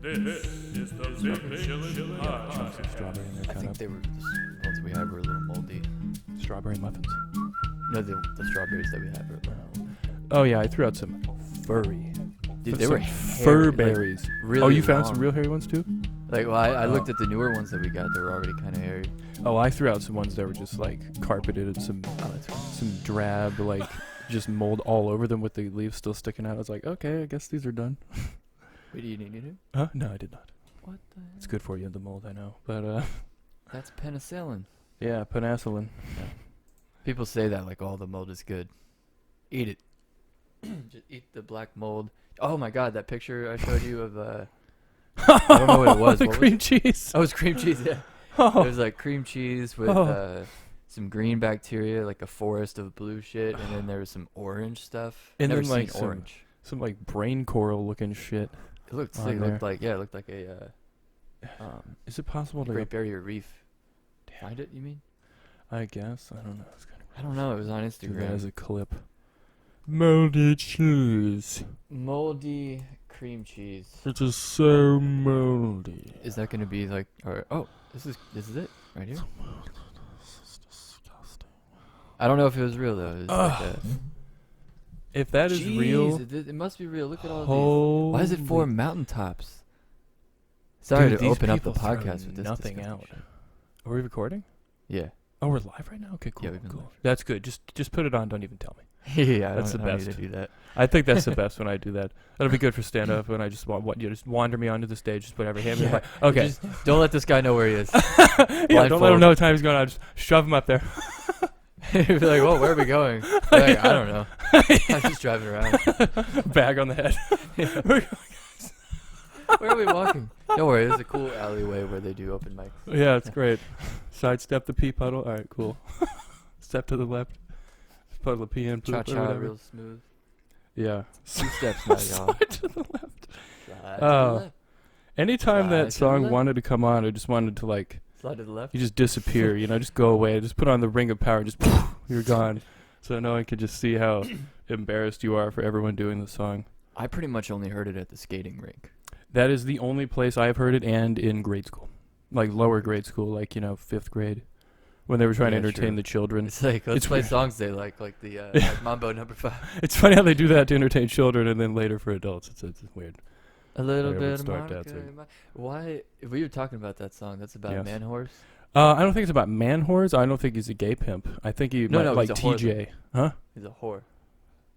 This is the Chillin podcast. Strawberry in there, I kind think of. they were the ones we had were a little moldy. Strawberry muffins. No, the strawberries that we had were a little moldy. Oh yeah, I threw out some furry. Dude, Some they were fur hairy, berries. really Oh, you found long. some real hairy ones too? Like, well, I looked at the newer ones that we got. They were already kind of hairy. Oh, I threw out some ones that were just like carpeted and some drab like just mold all over them with the leaves still sticking out. I was like, okay, I guess these are done. Wait, do you need it? Huh? No, I did not. What the hell? It's good for you, the mold, I know. But That's penicillin. yeah, penicillin. People say that like, oh, the mold is good. Eat it. Just eat the black mold. Oh my God, that picture I showed you of I don't know what it was. The What was cream it? cheese. Oh, it was cream cheese. Yeah. Oh. It was like cream cheese with some green bacteria, like a forest of blue shit, and then there was some orange stuff. And Never then, like, seen some- orange. Some like brain coral looking shit. It looked on sick. It there. looked like it looked like a Is it possible to? Great Barrier Reef. Find it? You mean? I guess. I don't know. It's kind of I don't know. It was on do that as Instagram. a clip. Moldy cheese. Moldy cream cheese. It is so moldy. Is that gonna be like? Or this is it right here. This is disgusting. I don't know if it was real though. It was like Ugh. a, If that is Jeez, real, it must be real. Look at all these. holy. Why is it for mountaintops? Sorry Dude, to these open up the people throw podcast with this nothing disgusting out. shit. Are we recording? Yeah. Oh, we're live right now. Okay, cool. Yeah, we've been cool. live. That's good. Just put it on. Don't even tell me. Yeah, That's the I don't need best. to do that. I think that's the best when I do that. That'll be good for stand up when I just want you just wander me onto the stage, just whatever. Hand me the Yeah. mic. Okay. Just don't let this guy know where he is. Yeah, don't let him blindfold. know what time he's going on. Just shove him up there. He'd be like, "Well, where are we going?" Like, I don't know. I'm just driving around. Bag on the head. Where are we walking? Don't worry, there's a cool alleyway where they do open mics. Yeah, it's great. Sidestep the pee puddle. All right, cool. Step to the left. Puddle of pee and poop or Cha-cha, whatever. real smooth. Yeah. 2 steps now, y'all. Slide to the left. Slide to Oh. the left. Anytime Slide to that the song left. wanted to come on, I just wanted to like, Slide to the left. you just disappear, just go away. Just put on the ring of power and just you're gone. So no one could just see how embarrassed you are for everyone doing the song. I pretty much only heard it at the skating rink. That is the only place I've heard it, and in grade school. Like lower grade school, like, 5th grade. When they were trying to Yeah, entertain true. the children. It's like, let's It's play weird. songs they like the like Mambo number 5. It's funny how they do that to entertain children, and then later for adults. It's weird. A little Everyone bit of start Monica dancing. in my- Why? We were talking about that song. That's about a Yes. man horse. I don't think it's about man whores. I don't think he's a gay pimp. I think he might No, like he's a whore, TJ. Huh? He's a whore.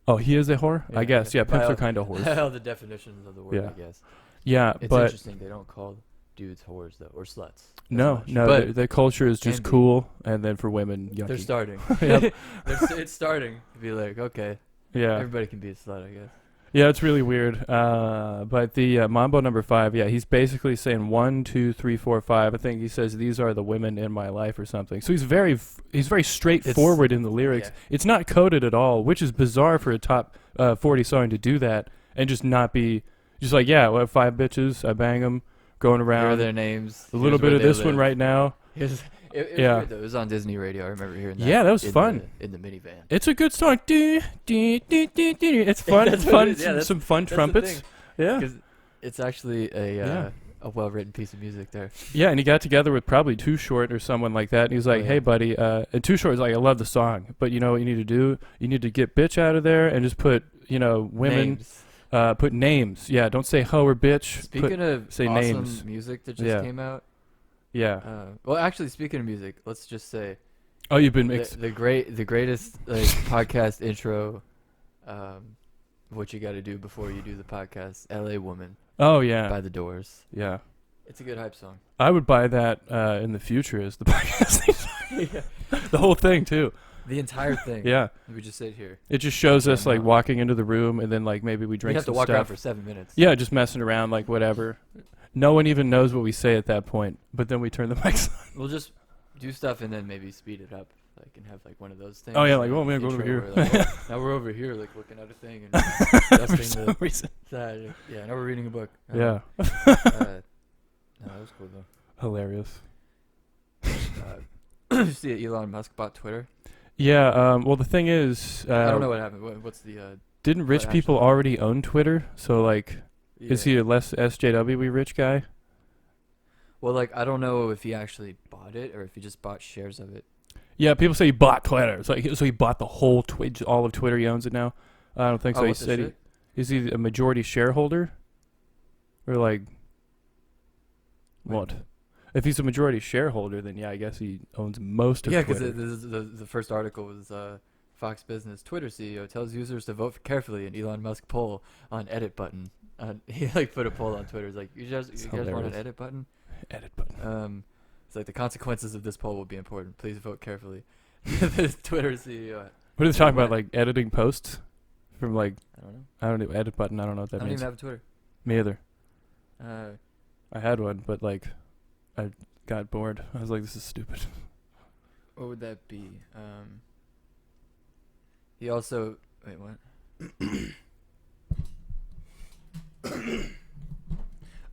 Oh, he is a whore? Yeah, I guess. Yeah, by pimps all- are kind of whores. All the definitions of the word, Yeah. I guess. Yeah, It's but interesting they don't call dudes whores though, or sluts. as no, much. no, But the culture is just can be. cool, and then for women, yucky. they're starting. Yep. It's starting to be like, okay, Yeah, everybody can be a slut, I guess. yeah, it's really weird. But the Mambo number 5, yeah, he's basically saying 1, 2, 3, 4, 5. I think he says these are the women in my life or something. So he's very straightforward in the lyrics. yeah. It's not coded at all, which is bizarre for a top 40 song to do that and just not be just like, yeah, well, 5 bitches, I bang them, going Here are around. their names. A little here's bit where of they this one live. right now. It was Yeah. weird though. It was on Disney Radio. I remember hearing that. Yeah, that was in fun. in the minivan. It's a good song. It's fun. That's It's what fun. it is. Yeah, that's- some fun That's the trumpets. thing, Yeah. 'cause it's actually Yeah. a well-written piece of music there. Yeah, and he got together with probably Too Short or someone like that, and he's like, Oh, yeah. "Hey, buddy," and Too Short is like, "I love the song, but you know what you need to do? You need to get bitch out of there and just put, women, Names. put names. Yeah, don't say hoe or bitch. Speaking of say awesome names. music that just Yeah. came out. Yeah. Well, actually, speaking of music, let's just say Oh, you've been the, mixed. the greatest like podcast intro. What you got to do before you do the podcast? "L.A. Woman" Oh yeah, by The Doors. yeah. It's a good hype song. I would buy that in the future as the podcast. Yeah. The whole thing too. The entire thing. Yeah. We just sit here. It just shows us Yeah, like no. walking into the room, and then like maybe we We drink have to some walk around stuff. for 7 minutes. Yeah, just messing around, like whatever. No one even knows what we say at that point. But then we turn the mics on. We'll just do stuff and then maybe speed it up, like, and have like one of those things. Oh, yeah, like, oh, man, go over intro here. where, like, oh, now we're over here, like looking at a thing and For adjusting some the reason. side. Yeah, now we're reading a book. Yeah. No, that was cool though. Hilarious. Did you see that Elon Musk bought Twitter? Yeah. Well, the thing is, I don't know what happened. What's the? didn't rich what people actually- already own Twitter? So like, Is he a less SJW rich guy? Well, like, I don't know if he actually bought it or if he just bought shares of it. Yeah, people say he bought Twitter. So he bought the whole all of Twitter. He owns it now. I don't think so. He what the said shit? is he a majority shareholder, or like Wait a what? minute. If he's a majority shareholder, then yeah, I guess he owns most of Yeah, because Twitter. the first article was Fox Business Twitter CEO tells users to vote carefully in Elon Musk poll on edit button. He like put a poll on Twitter. It's like, you guys want an hilarious. edit button? Edit button. It's like the consequences of this poll will be important. Please vote carefully. The Twitter CEO. What are they talking about? what? Like editing posts from like I don't know. I don't know edit button. I don't know what I that don't means. even have a Twitter. Me either. Uh, I had one, but like I got bored. I was like, this is stupid. what would that be? He also wait, what?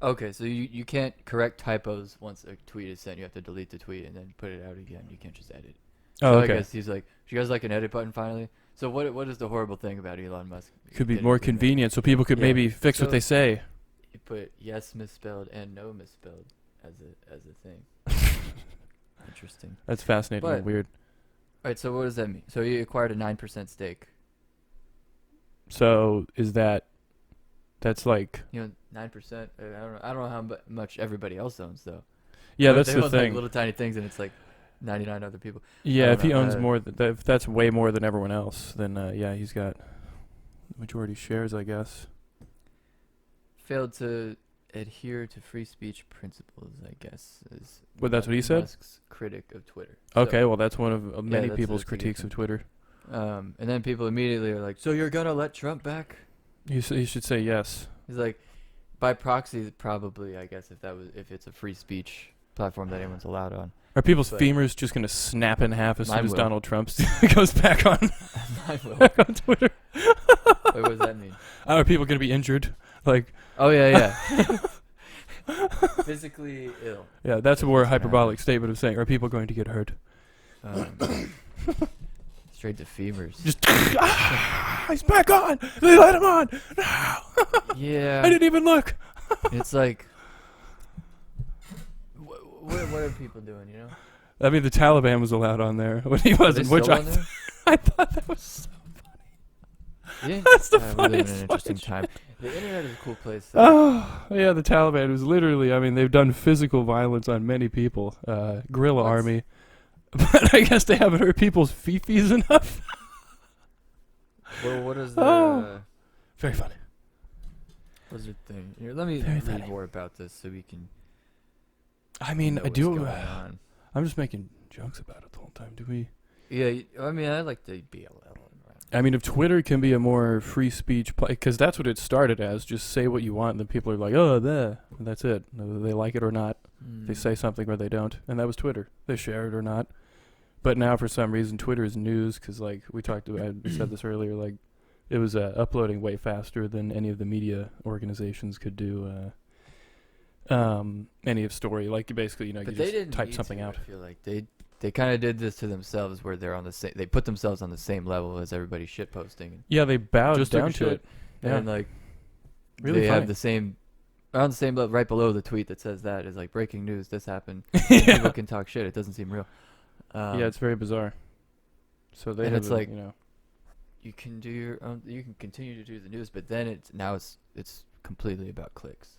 Okay, so you can't correct typos once a tweet is sent. You have to delete the tweet and then put it out again. You can't just edit. Oh, So okay. I guess he's like, "Do you guys like an edit button finally?" So what is the horrible thing about Elon Musk? Could be editing more that? convenient, so people could Yeah. maybe fix what So- they say. He put yes misspelled and no misspelled as a thing. Interesting. That's fascinating and But- weird. All right, so what does that mean? So he acquired a 9% stake. So is that's like 9%. I don't know how much everybody else owns though. yeah, But that's they the own, thing. like, little tiny things, and it's like 99 other people. Yeah, don't if he know, owns more, if that's way more than everyone else, then yeah, he's got majority shares, I guess. Failed to adhere to free speech principles, I guess. Is Well, that's what he said? Musk's critic of Twitter. Okay, well, that's one of many that's people's a good critiques thing. of Twitter. And then people immediately are like, "So you're gonna let Trump back?" You should say yes. He's like, by proxy, probably. I guess if it's a free speech platform that anyone's allowed on. Are people's But- femurs just going to snap in half as soon Mine as will. Donald Trump goes back on Mine will. back on Twitter? Wait, what does that mean? Are people going to be injured? Like, Oh yeah. Physically ill. yeah, that's a more What's gonna hyperbolic statement of saying, are people going to get hurt? Straight to femurs. Just, he's back on! They let him on! No! Yeah. I didn't even look! It's like, what are people doing? You know? I mean, the Taliban was allowed on there when he Are they wasn't, which still I, on there? I thought that was so Yeah. That's the we live in funniest an fucking interesting time. The internet is a cool place. Oh, yeah, the Taliban was literally, I mean, they've done physical violence on many people. Guerrilla What? army. But I guess they haven't hurt people's fifis enough. Well, what is their Very funny. what's their thing? Here, let me Very read funny. more about this so we can. I mean, know I what's do. going on. I'm just making jokes about it the whole time. Do we? Yeah, I mean, I like the BLL. I mean, if Twitter can be a more free speech, because that's what it started as, just say what you want, and then people are like, oh, there, and that's it. Whether they like it or not, they say something or they don't, and that was Twitter. They share it or not. But now, for some reason, Twitter is news, because like we talked about, I said this earlier, like it was uploading way faster than any of the media organizations could do. Any of story, like you basically, you know, But you they just didn't type need something to, out. I feel like they kind of did this to themselves, where they're on the same. They put themselves on the same level as everybody shit posting. Yeah, they bowed Just took down a to shit. it. Yeah. And like, Really they funny. have the same. On the same level, right below the tweet that says that is like breaking news. This happened. Yeah. People can talk shit. It doesn't seem real. Yeah, it's very bizarre. So they and have it's a, like- you know, You can do your own. You can continue to do the news, but then it's completely about clicks.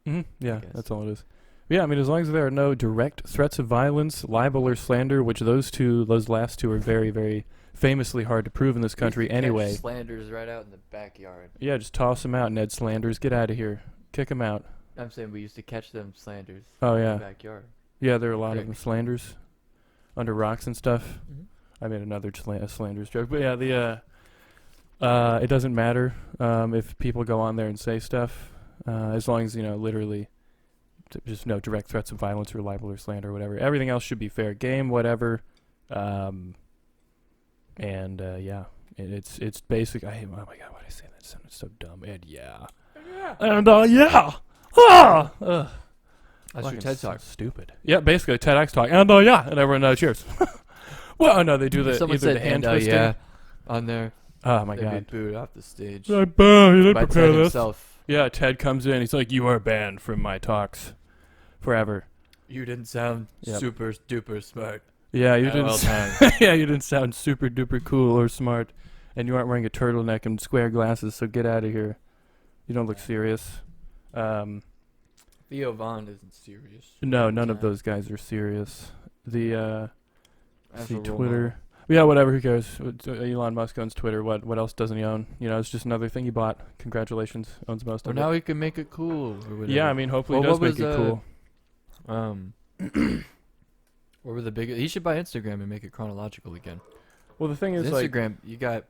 yeah, guess. that's all it is. Yeah, I mean, as long as there are no direct threats of violence, libel, or slander, which those last two are very, very famously hard to prove in this country You can catch anyway. slanders right out in the backyard. Yeah, just toss them out, Ned Slanders. Get out of here. Kick them out. I'm saying we used to catch them slanders. Oh, in yeah. the backyard. Yeah, there are a lot of them Crick. slanders under rocks and stuff. I made another slanders joke. But yeah, it doesn't matter if people go on there and say stuff, as long as, you know, literally just no direct threats of violence or libel or slander or whatever. Everything else should be fair game, whatever. Yeah, it's basic. Oh my god, why did I say that? It sounded so dumb. And yeah. And yeah. Ah! Ugh. That's your Fucking TED talk. so stupid. Yeah, basically a TEDx talk. And yeah, and everyone cheers. Well, no, they do the Someone either said the hand and twisting. yeah on there. Oh my They'd god. be booed off the stage You didn't by prepare Ted this. himself. Yeah, Ted comes in. He's like, "You are banned from my talks forever." You didn't sound Yep. super duper smart. Yeah, you At all didn't. times. Yeah, you didn't sound super duper cool or smart, and you aren't wearing a turtleneck and square glasses. So get out of here. You don't look serious. Theo Vaughn isn't serious. No, none of Time. those guys are serious. The As see a role Twitter. Yeah, whatever. Who cares? Elon Musk owns Twitter. What else doesn't he own? You know, it's just another thing he bought. Congratulations, owns most model. of Well, now it. he can make it cool. Or whatever. Yeah, I mean, hopefully Well, he does what make it was, cool. What were the big? He should buy Instagram and make it chronological again. Well, the thing is, like, Instagram, you got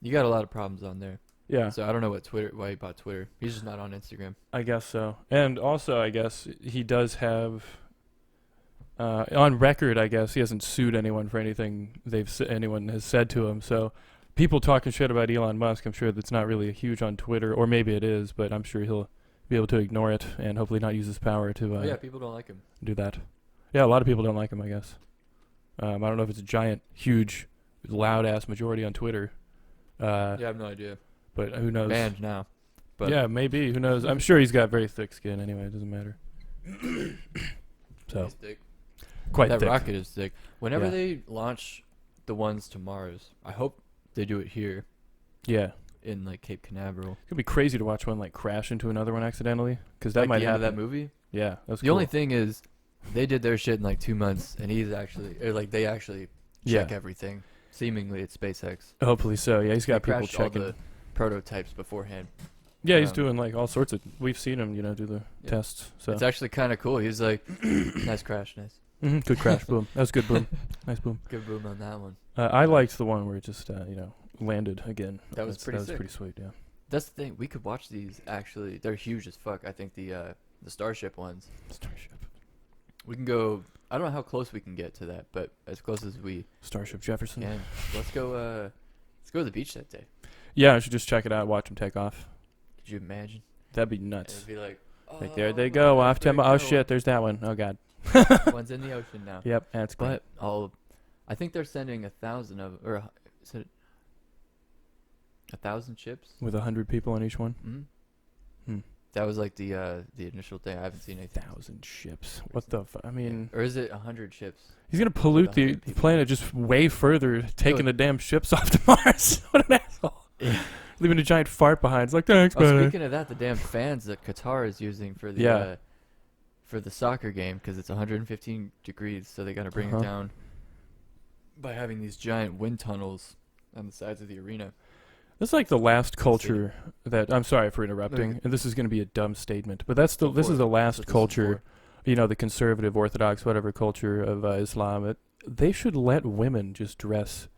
a lot of problems on there. yeah, So I don't know why he bought Twitter. He's just not on Instagram. I guess so. And also, I guess he does have, on record, I guess he hasn't sued anyone for anything anyone has said to him. So people talking shit about Elon Musk, I'm sure that's not really huge on Twitter, or maybe it is, but I'm sure he'll be able to ignore it and hopefully not use his power to Yeah, people don't like him. do that. Yeah, a lot of people don't like him, I guess. I don't know if it's a giant, huge, loud-ass majority on Twitter. Yeah, I have no idea. But who knows? Banned now. But Yeah, maybe. Who knows? I'm sure he's got very thick skin anyway. It doesn't matter. So, he's thick. quite That thick. rocket is thick. Whenever Yeah. they launch the ones to Mars, I hope they do it here Yeah. in like Cape Canaveral. It'd be crazy to watch one like crash into another one accidentally, because that Like might the end happen. of that movie. Yeah, that's The only thing is, they did their shit in like 2 months, and they actually check Yeah. everything. Seemingly, it's SpaceX. Hopefully so. Yeah, he's They got people crashed all checking. the prototypes beforehand. Yeah, he's um, doing like all sorts of. We've seen him, do the Yeah. tests. So It's actually kind of cool. He's like, nice crash, nice. Good crash, boom. That was good, boom. Nice boom. Good boom on that one. I liked the one where it just landed again. That was pretty sick. pretty sweet. Yeah. That's the thing. We could watch these. Actually, they're huge as fuck. I think the Starship ones. Starship. We can go. I don't know how close we can get to that, but as close as we Starship Jefferson. can. Let's go. Let's go to the beach that day. Yeah, I should just check it out. Watch him take off. Could you imagine? That'd be And nuts. it'd be like, Like there oh, they go off there to. you Oh go. shit, there's that one. Oh god. One's in the ocean now. Yep, that's great. But I think they're sending 1,000 of, or is it 1,000 ships? With 100 people on each one. Hmm. That was like the initial thing. I haven't seen anything. 1,000 ships. What the? I mean, Or is it 100 ships? he's gonna pollute the 100 people. planet just way further, taking Look. the damn ships off to Mars. What an asshole! Yeah. Leaving a giant fart behind. It's like thanks, Oh, man. speaking of that, the damn fans that Qatar is using for the Yeah. for the soccer game, because it's 115 degrees, so they got to bring Uh-huh. it down by having these giant wind tunnels on the sides of the arena. That's like the last Let's see. culture that. I'm sorry for interrupting, No, and this is going to be a dumb statement, but this Go is for the it. last That's what culture. The conservative, orthodox, whatever culture of Islam. They should let women just dress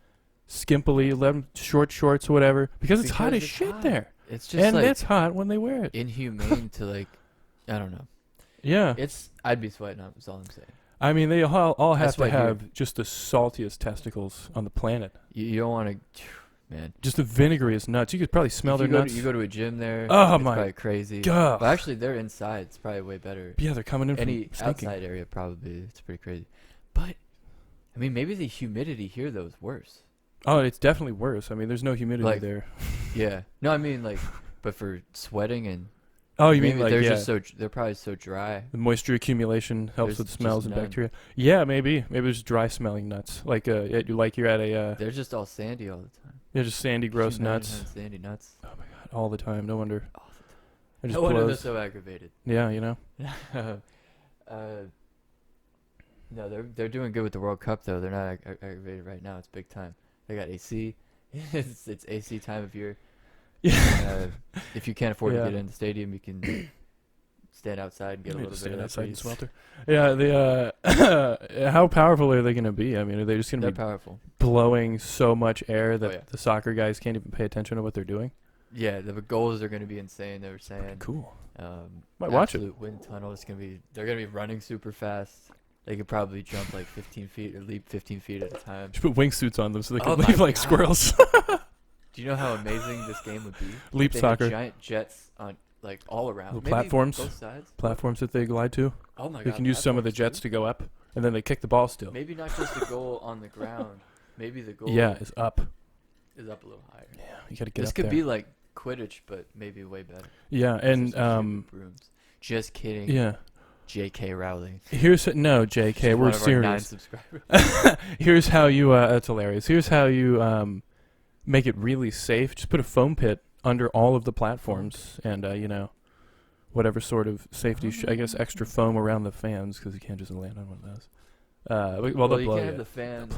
skimpily, let them short shorts or whatever, because it's hot as Because it's shit hot. there, It's just and like it's hot when they wear it. inhumane to like, I don't know. Yeah. I'd be sweating up. That's all I'm saying. I mean, they all have That's to why here- have just the saltiest testicles on the planet. You don't want to, man. Just the vinegariest nuts. You could probably smell If their you go nuts. you go to a gym there. Oh, it's my probably crazy. God. Well, actually, they're inside. It's probably way better. Yeah, they're coming in Any from stinking. outside area, probably it's pretty crazy. But I mean, maybe the humidity here though is worse. Oh, it's definitely worse. I mean, there's no humidity Like- there. Yeah. No, I mean like, but for sweating and Oh, you maybe mean like they're yeah, just they're probably so dry. the moisture accumulation helps There's with just smells and none. bacteria. Yeah, maybe there's dry smelling nuts. Like you're at a They're just all sandy all the time. just sandy Could you gross imagine nuts having sandy nuts. Oh my god, all the time. No wonder. All It just No wonder they're blows. so aggravated. Yeah, No, they're doing good with the World Cup though. They're not aggravated right now. It's big time. They got AC. it's AC time of year. Yeah. If you can't afford Yeah. to get in the stadium, you can stand outside and get a Maybe little just bit of stand that outside and breeze. swelter. Yeah, the how powerful are they going to be? I mean, are they just going to They're be powerful. blowing so much air that yeah. the soccer guys can't even pay attention to what they're doing? Yeah, the goals are going to be insane. They were saying. Cool. Um, Might watch it. absolute wind tunnel. It's gonna be. They're gonna be running super fast. They could probably jump like 15 feet or leap 15 feet at a time. Just put wingsuits on them so they can Oh my leave like God. squirrels. Do you know how amazing this game would be? Leap They had soccer. giant jets on like all around. Little Maybe platforms. Both sides. Platforms that they glide to. Oh my They god. can use some of the platforms jets too? to go up, and then they kick the ball still. Maybe not just the goal on the ground. Maybe the goal Yeah, it's up. is up a little higher. Yeah, you got to get This up could there. be like Quidditch, but maybe way better. Yeah, and Just shoot with brooms. Just kidding. yeah. J.K. Rowling. No, JK, She's we're one of our 9 serious. subscribers. Here's how you that's hilarious. Here's how you make it really safe. Just put a foam pit under all of the platforms and whatever sort of safety I guess extra foam around the fans cuz you can't just land on one of those. Well, they'll you blow can't you. have the fans.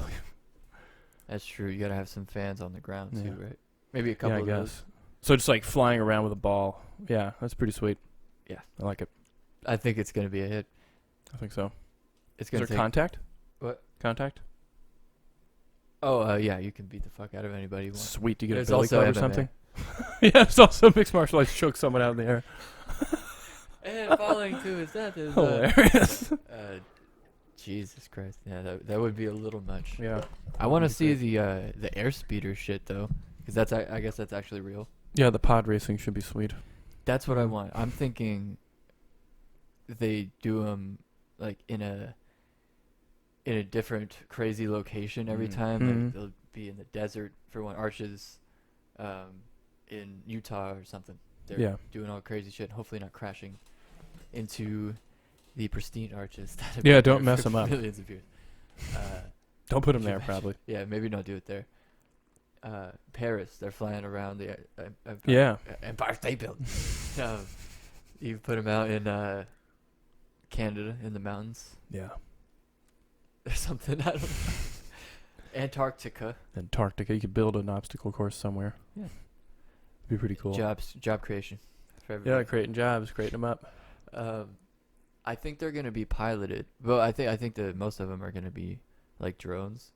That's true. You gotta have some fans on the ground Yeah. too, right? Maybe a couple Yeah, I of guess. those. So just like flying around with a ball. Yeah, that's pretty sweet. Yeah. I like it. I think it's gonna be a hit. I think so. It's Is gonna there take. contact? What? Contact? Oh, yeah. You can beat the fuck out of anybody you want. Sweet to get There's a billy also club or MMA. something. Yeah, it's also mixed martial arts. Choke someone out in the air. And falling to his death is Hilarious. Jesus Christ. Yeah, that would be a little much. Yeah. I want to That'd see the airspeeder shit though, because that's I guess that's actually real. Yeah, the pod racing should be sweet. That's what I want. I'm thinking they do them like in a different crazy location every time. Mhm. Like they'll be in the desert for one, Arches, in Utah or something. They're Yeah. doing all crazy shit. Hopefully not crashing into the pristine arches. That have Yeah, been don't there mess for 'em up. Millions of years. Don't put them Could you there, imagine? probably. Yeah, maybe not do it there. Paris, they're flying around the Yeah. Empire State Building. You put them out in Canada in the mountains Yeah. or something. I don't know. Antarctica. Antarctica. You could build an obstacle course somewhere. Yeah. Be pretty cool. Job creation for Yeah, everybody. creating jobs, creating them up. I think they're gonna be piloted. Well, I think that most of them are gonna be like drones.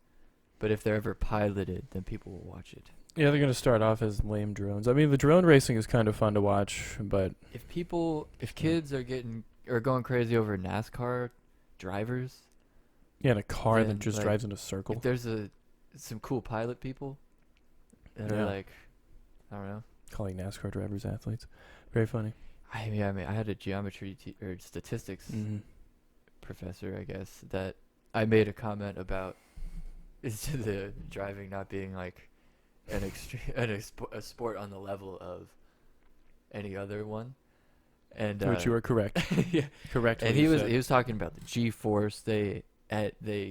But if they're ever piloted, then people will watch it. Yeah, they're gonna start off as lame drones. I mean, the drone racing is kind of fun to watch, but If kids are going crazy over NASCAR drivers, yeah, in a car that Then, just like, drives in a circle. if there's some cool pilot people that Yeah. are like, I don't know. Calling NASCAR drivers athletes. Very funny. I mean, I had a geometry or statistics Mm-hmm. professor, I guess, that I made a comment about is the driving not being like a sport on the level of any other one, and Which you are correct. yeah. Correct. And what he you was said. talking about the G-force they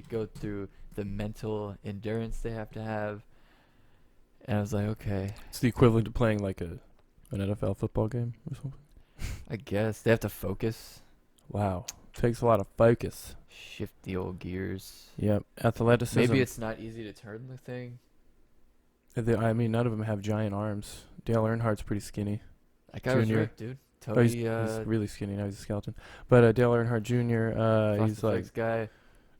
go through, the mental endurance they have to have, and I was like, okay, It's the equivalent to playing like an NFL football game or something. I guess they have to focus, Wow. Takes a lot of focus. shift the old gears. Yep. Athleticism. Maybe it's not easy to turn the thing. I mean, none of them have giant arms. Dale Earnhardt's pretty skinny. That guy was Junior. ripped, dude. Oh, Tony, he's really skinny now. He's a skeleton. But Dale Earnhardt Jr. Frosted He's like, Flakes guy.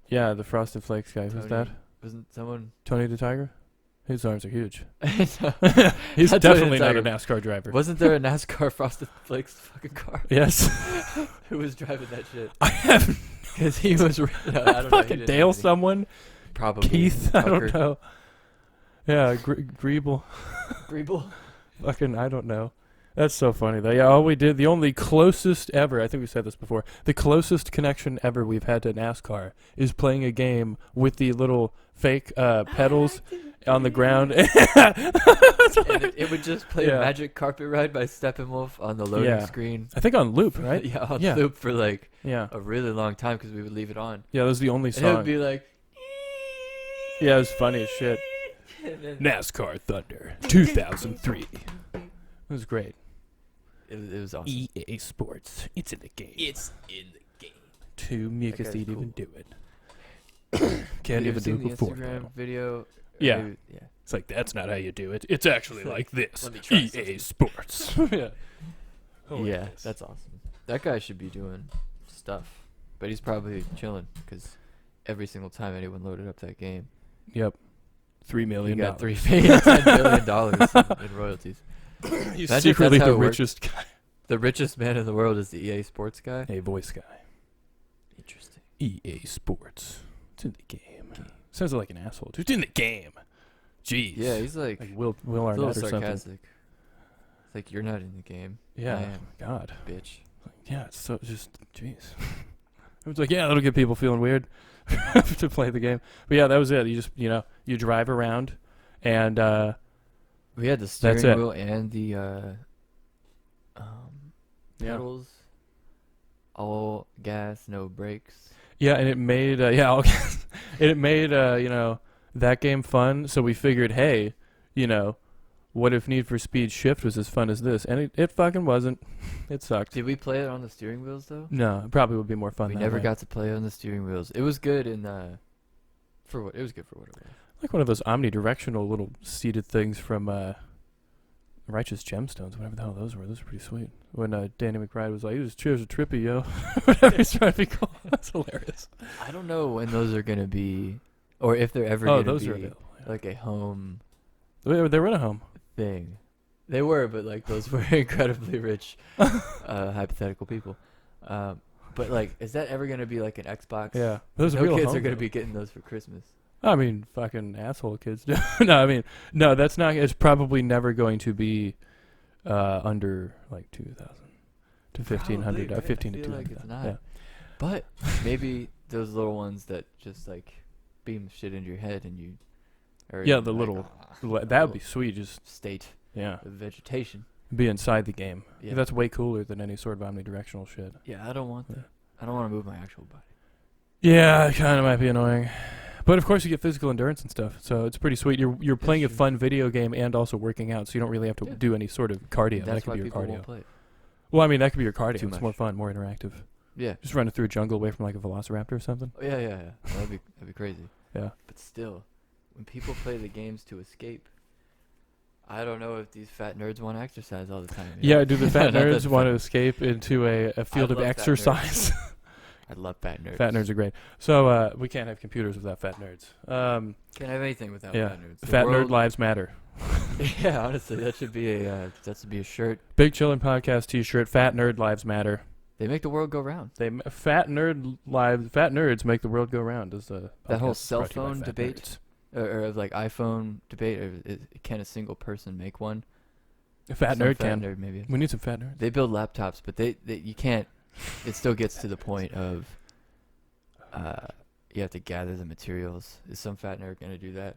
yeah, the Frosted Flakes guy. Who's Tony- that? Wasn't someone? Tony the Tiger. His arms are huge. No. He's Tony the definitely not a Tiger. NASCAR driver. Wasn't there a NASCAR Frosted Flakes fucking car? Yes. Who was driving that shit? I have Because he was. No, I don't know. He fucking didn't Dale have any- someone. Probably. Keith. I Tucker. don't know. Yeah, Greeble. Greeble. Fucking, I don't know. That's so funny though. Yeah, all we did, the only closest ever, I think we said this before, the closest connection ever we've had to NASCAR is playing a game with the little fake pedals on the ground. And it would just play Yeah. Magic Carpet Ride by Steppenwolf on the loading Yeah. screen. I think on loop, right? Yeah, on Yeah. loop for like Yeah. a really long time because we would leave it on. Yeah, that was the only And it would song. be like. Yeah, it was funny as shit. And then NASCAR Thunder 2003. It was great. it was awesome. EA Sports. It's in the game. It's in the game. Two mucus guy's didn't even cool. do it. Can't Have you even do seen it the before. Instagram now. video? Yeah. Yeah. It's like, that's not how you do it. It's actually like this. Let me try EA something. Sports. Yeah. Yeah, Hilarious. that's awesome. That guy should be doing stuff, but he's probably chilling because every single time anyone loaded up that game, Yep. $3 he million. got $10 billion in royalties. He's Imagine if secretly that's how the it worked. richest guy. The richest man in the world is the EA Sports guy. A voice guy. Interesting. EA Sports. It's in the game. Sounds like an asshole. It's in the game. Jeez. Yeah, he's like Will a little Arnett or something. sarcastic. It's like, you're not in the game. Yeah. I am, God. bitch. Yeah, it's so just, jeez. It was like, yeah, that'll get people feeling weird to play the game. But yeah, that was it. You just, you drive around and We had the That's steering it. wheel and the Yeah. pedals, all gas, no brakes. Yeah, and it made it made that game fun. So we figured, hey, you know, what if Need for Speed Shift was as fun as this? And it fucking wasn't. It sucked. Did we play it on the steering wheels though? No, it probably would be more fun. We that never way. got to play on the steering wheels. It was good it was good for what it was. Like one of those omnidirectional little seated things from Righteous Gemstones, whatever the hell those were. Those were pretty sweet. When Danny McBride was like, "Cheers a trippy, yo," whatever he's trying to be called. That's hilarious. I don't know when those are gonna be, or if they're ever Oh, gonna those be are available. Yeah. like a home They were in a home. thing. They were, but like those were incredibly rich, hypothetical people. But like, is that ever gonna be like an Xbox? Yeah, those are No real kids home, are gonna though. be getting those for Christmas. I mean, fucking asshole kids. No, I mean, no, that's not. It's probably never going to be under like 2,000 to 1,500, Probably, right? 15 I to feel 200. like it's not. Yeah. But maybe those little ones that just like beam shit into your head and you. Or Yeah, the like, little. That would little be sweet. Just state yeah, of vegetation. be inside the game. Yeah. That's way cooler than any sort of omnidirectional shit. Yeah, I don't want Yeah. that. I don't want to move my actual body. Yeah, it kind of might be annoying. But of course, you get physical endurance and stuff, so it's pretty sweet. You're playing a true. fun video game and also working out, so you don't really have to Yeah. do any sort of cardio. That That's could why be your people cardio. won't play it. Well, I mean, that could be your cardio. Too It's more much. fun, more interactive. Yeah. Just running through a jungle away from like a velociraptor or something. Oh, yeah. That'd be crazy. Yeah. But still, when people play the games to escape, I don't know if these fat nerds want to exercise all the time. you Yeah, know? do the fat Not that nerds want to fat- escape into a field of love fat nerds. exercise? I love fat nerds. Fat nerds are great. So we can't have computers without fat nerds. Can't have anything without Yeah. fat nerds. The Fat nerd world- lives matter. Yeah, honestly, that should be a shirt. Big Chillin' Podcast T-shirt. Fat nerd lives matter. They make the world go round. Fat nerds make the world go round. Is the That whole podcast cell brought to you by phone Fat debate? Nerds. Or of like iPhone debate, or can a single person make one? A fat Some nerd can. nerd maybe. We need some fat nerds. They build laptops, but they you can't. It still gets to the point of you have to gather the materials. Is some fat nerd gonna do that?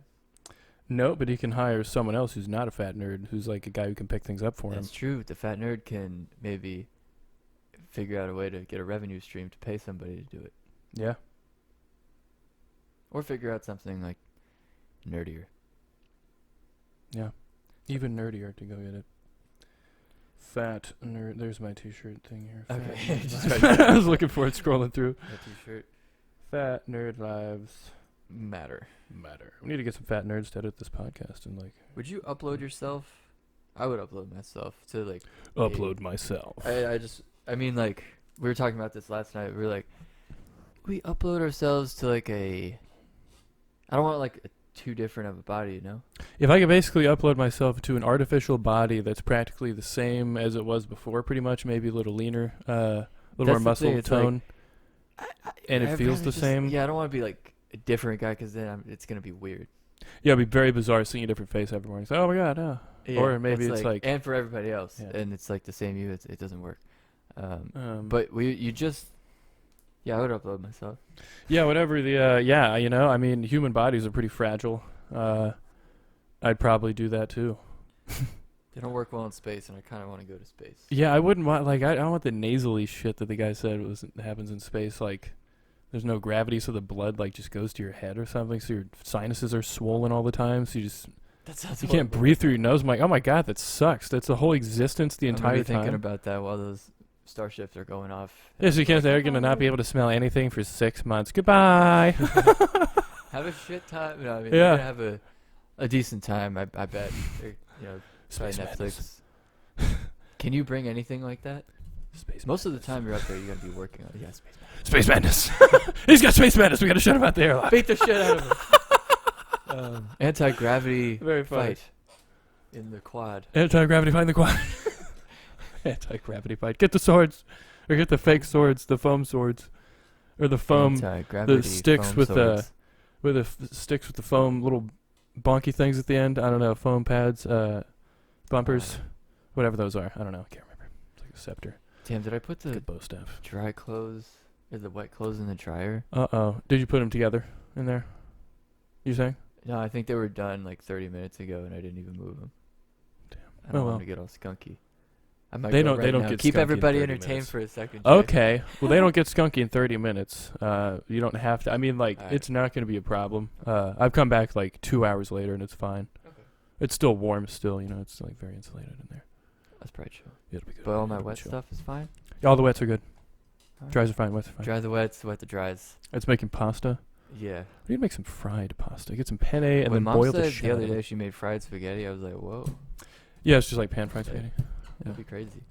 No, but he can hire someone else who's not a fat nerd, who's like a guy who can pick things up for him. That's true. The fat nerd can maybe figure out a way to get a revenue stream to pay somebody to do it, Yeah. or figure out something like nerdier. Yeah. Even nerdier to go get it. Fat nerd. There's my T-shirt thing here. Fat Okay. nerd Just lives- right there. I was looking for it, scrolling through. That T-shirt Fat nerd lives matter. matter. We need to get some fat nerds to edit this podcast and like Would you upload yourself? I would upload myself to like. upload myself. I mean, like, we were talking about this last night. We were like, we upload ourselves to like I don't want like too different of a body, you know? If I could basically upload myself to an artificial body that's practically the same as it was before, pretty much, maybe a little leaner, a little That's more the muscle thing, it's like, tone, and it I'd feels rather the just- same. Yeah, I don't want to be like a different guy because then it's gonna be weird. Yeah, it'd be very bizarre seeing a different face every morning. It's like, oh my god, oh. Or maybe it's like- and for everybody else, Yeah. and it's like the same you. It doesn't work. But But you just. Yeah, I would upload myself. yeah, whatever the yeah, you know, I mean, human bodies are pretty fragile. I'd probably do that too. They don't work well in space, and I kind of want to go to space. Yeah, I wouldn't want I don't want the nasally shit that the guy said happens in space. Like, there's no gravity, so the blood like just goes to your head or something. So your sinuses are swollen all the time. So That sounds. you can't breathe through your nose. I'm like, oh my god, that sucks. That's the whole existence the I'm gonna entire be thinking time. about that while those starships are going off. Yeah, so you can't. They're gonna not be able to smell anything for 6 months. Goodbye. Have a shit time. No, I mean, Yeah. you're gonna have a decent time. I bet. Or, you know, try Space Netflix. madness. Can you bring anything like that? Space Most of the time you're up there, you're gonna be working on. Yeah, space. Space madness. He's got space madness. We gotta shut him out there. Beat the shit out of him. Anti-gravity Very funny. fight in the quad. Anti-gravity fight in the quad. Anti-gravity fight. Get the swords, or get the fake swords, the foam swords, or the foam Anti-gravity sticks foam with swords. sticks with the foam little bonky things at the end. I don't know, foam pads, bumpers, whatever those are. I don't know. I can't remember. It's like a scepter. Damn, did I put the Good bow staff. dry clothes or the wet clothes in the dryer? Did you put them together in there? You saying? No, I think they were done like 30 minutes ago, and I didn't even move them. I don't Oh, want well. to get all skunky. I might They go don't- they right don't now. get Keep skunky in everybody 30 entertained minutes. for a second. Jay. Okay. Well, they don't get skunky in 30 minutes. You don't have to. I mean, like, Alright. it's not going to be a problem. I've come back like 2 hours later and it's fine. Okay. It's still warm still, you know, it's like very insulated in there. That's probably true. It'll be good. But all my It'll be wet chill. stuff is fine. All the wets are good. Alright. Dries are fine, wets are fine. Dry the wets, wet the dries. It's making pasta. Yeah. We need to make some fried pasta. Get some penne and When then Mom boil said the shit the out other of it. day she made fried spaghetti, I was like, whoa, Yeah, it's just like pan fried Yeah. spaghetti. that'd be crazy.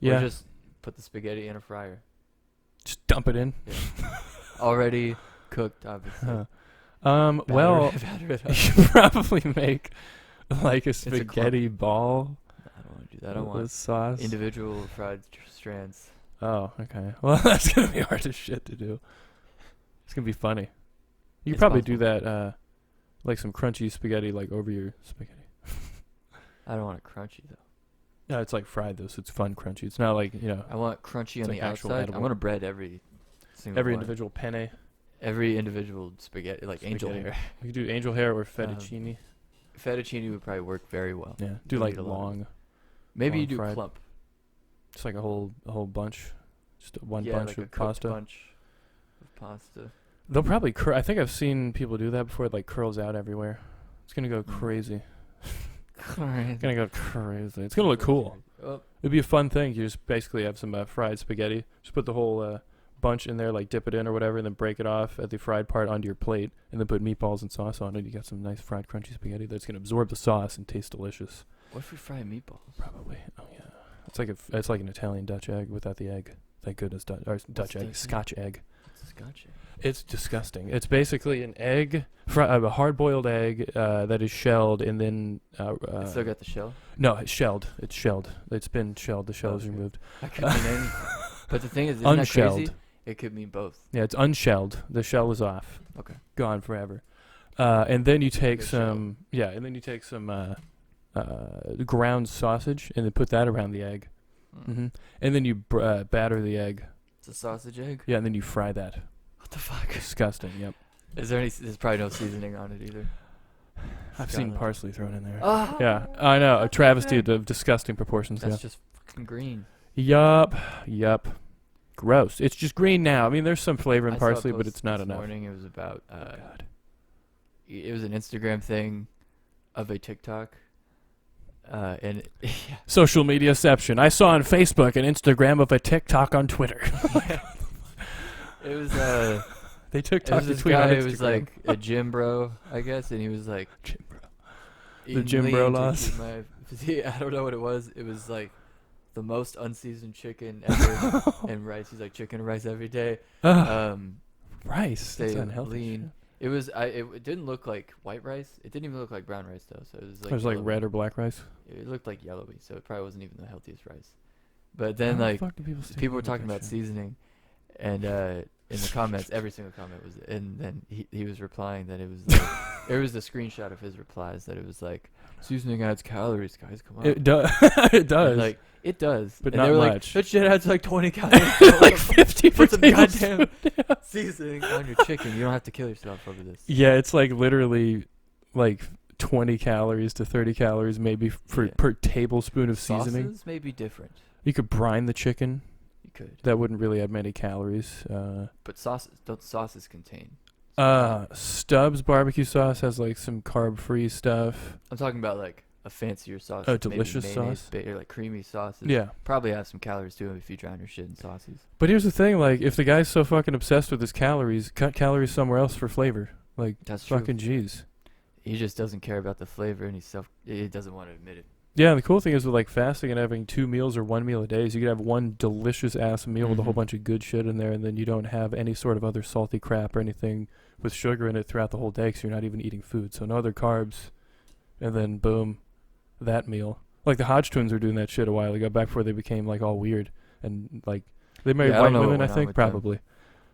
Yeah. Or just put the spaghetti in a fryer. Just dump it in. Yeah. Already cooked, obviously. Huh. Batter Well, it- batter it you up. should probably make like a a spaghetti ball I don't want to do that. I don't with want sauce. individual fried strands. Oh, okay. Well, that's gonna be hard as shit to do. It's gonna be funny. You could It's probably do possible. that, like some crunchy spaghetti, like over your spaghetti. I don't want it crunchy though. No, it's like fried though, so it's fun crunchy. It's not like I want crunchy It's on like the actual outside. I edible. want to bread every single every one. individual penne. Every individual spaghetti, like angel Spaghetti. hair. You could do angel hair or fettuccine. Fettuccine would probably work very well. Yeah, do You like need a lot of- long. Maybe you long do fried. clump. Just like a whole bunch, just one Yeah, bunch like a of cooked pasta. bunch of pasta. They'll probably. I think I've seen people do that before. It like curls out everywhere. It's gonna go Mm. crazy. Alright. It's gonna go crazy. It's gonna look cool. Oh, It'd be a fun thing. You just basically have some fried spaghetti. Just put the whole bunch in there, like dip it in or whatever, and then break it off at the fried part onto your plate, and then put meatballs and sauce on it. You got some nice fried crunchy spaghetti that's gonna absorb the sauce and taste delicious. what if we fry meatballs? Probably. Oh yeah. It's like an Italian Dutch egg without the egg. Thank goodness Dutch egg, Dutch egg? Scotch egg. It's a scotch egg. It's disgusting. It's basically an egg, a hard-boiled egg that is shelled, and then I still got the shell. no, it's shelled. It's shelled. It's been shelled. The shell is Okay. removed. That could mean anything. But the thing is, isn't that crazy? Unshelled. It could mean both. Yeah, it's unshelled. The shell is off. Okay. Gone forever. And then you take Good shell. some. Yeah, and then you take some ground sausage, and then put that around the egg. Mm. And then you batter the egg. It's a sausage egg. Yeah, and then you fry that. What the fuck? Disgusting. Yep. Is there any? There's probably no seasoning on it either. I've seen Scotland. parsley thrown in there. Oh, Yeah, I know. A travesty of disgusting proportions. that's Yeah. just fucking green. Yup. Gross. It's just green now. I mean, there's some flavor in I saw a parsley, but post it's not this enough. Morning, it was about. Oh, God. It was an Instagram thing, of a TikTok, and yeah, Social mediaception. I saw on Facebook an Instagram of a TikTok on Twitter. it was They it TikTok was to this tweet on guy Instagram. who was like a gym bro, I guess, and he was like, Gym bro. "Eating gym lean bro to laws." keep my physique." I don't know what it was. It was like the most unseasoned chicken ever and rice. He's like chicken and rice every day. Rice. That's Stay unhealthy. lean. It was. It didn't look like white rice. It didn't even look like brown rice though. So it was Shit. like. It was like yellowy. red or black rice. It looked like yellowy, so it probably wasn't even the healthiest rice. But then How the like fuck do people, still people were eat talking that about shit? seasoning, and in the comments, every single comment was, and then he was replying that it was like, it was the screenshot of his replies that it was like seasoning adds calories, guys. Come on, It does. It And, does. like it does, But and not they were much. Like, that shit adds like 20 calories. like 50 Put some potatoes. goddamn seasoning on your chicken. You don't have to kill yourself over this. Yeah, it's like literally like 20 calories to 30 calories maybe Yeah. per tablespoon of seasoning. Sauces may be different. You could brine the chicken. You could, That wouldn't really add many calories. but sauces contain. Stubbs barbecue sauce has like some carb-free stuff. I'm talking about like a fancier sauce. A like maybe delicious mayonnaise, sauce? or like creamy sauces. Yeah. Probably have some calories too if you drown your shit in sauces. But here's the thing, like, if the guy's so fucking obsessed with his calories, cut calories somewhere else for flavor. Like, That's true. fucking jeez. He just doesn't care about the flavor, and he doesn't want to admit it. Yeah, the cool thing is with like fasting and having 2 meals or 1 meal a day is you could have one delicious ass meal with a whole Mhm. bunch of good shit in there, and then you don't have any sort of other salty crap or anything with sugar in it throughout the whole day because you're not even eating food. So no other carbs, and then boom, that meal. Like the Hodge twins were doing that shit a while ago, back before they became like all weird and like they married Yeah, I don't white know what women. I went on think with them. probably.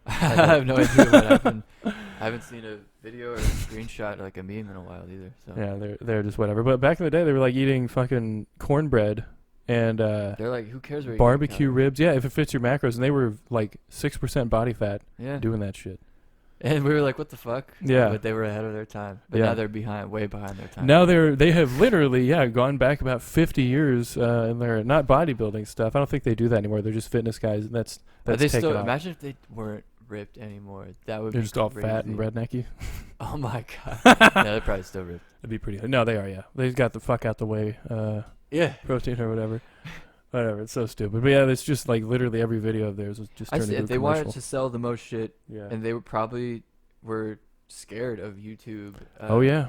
I have no idea what happened. I haven't seen a video or a screenshot, like a meme, in a while either. So Yeah, they're just whatever. But back in the day, they were like eating fucking cornbread and they're like, who cares? What you barbecue eat, ribs. Yeah, if it fits your macros, and they were like 6% body fat Yeah. doing that shit. And we were like, what the fuck? Yeah. But they were ahead of their time. But Yeah. now they're way behind their time. Now they have literally gone back about 50 years in their not bodybuilding stuff. I don't think they do that anymore. They're just fitness guys, and that's But they taken still off. imagine if they weren't ripped anymore. That would They're be just all crazy. fat and rednecky. Oh my god. No, they're probably still ripped. That'd be pretty. No, they are. Yeah, they got the fuck out the way. Yeah. Protein or whatever. Whatever. It's so stupid. But yeah, it's just like literally every video of theirs was just I turned said into if a they wanted commercial. to sell the most shit, Yeah. and they were scared of YouTube. Oh yeah.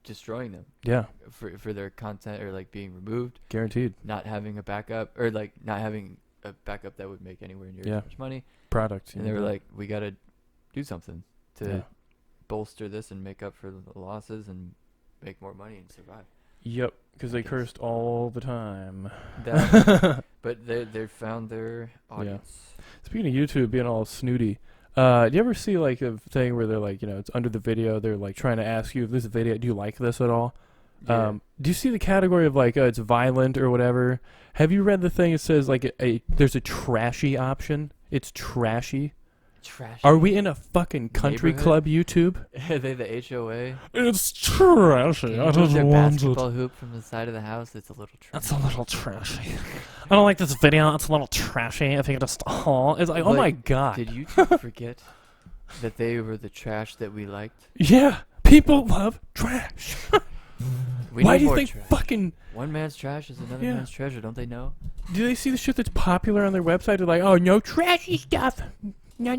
Destroying them Yeah. for their content or like being removed, Guaranteed. not having a backup or like not having a backup that would make anywhere near Yeah. as much money. Product. And they were like, we gotta do something to Yeah. bolster this and make up for the losses and make more money and survive. Yep. Because they Yes. cursed all the time. But they found their audience. Speaking of YouTube being all snooty, do you ever see like a thing where they're like, it's under the video, they're like trying to ask you if this video, do you like this at all? Yeah. Do you see the category of like, it's violent or whatever? Have you read the thing? It says like there's a trashy option. It's trashy. Trash. Are we in a fucking country Neighborhood? club YouTube? Are they the HOA? It's trashy. Can I you just move their want basketball hoop from the side of the house? It's a little trash. It's a little trashy. I don't like this video. It's a little trashy. I think it's it's like, oh my god. Did YouTube forget that they were the trash that we liked? Yeah, people love trash. We Why need do you more think trash. fucking One man's trash is another Yeah. man's treasure? Don't they know? do they see the shit that's popular on their website? They're like, oh, no trashy stuff. No.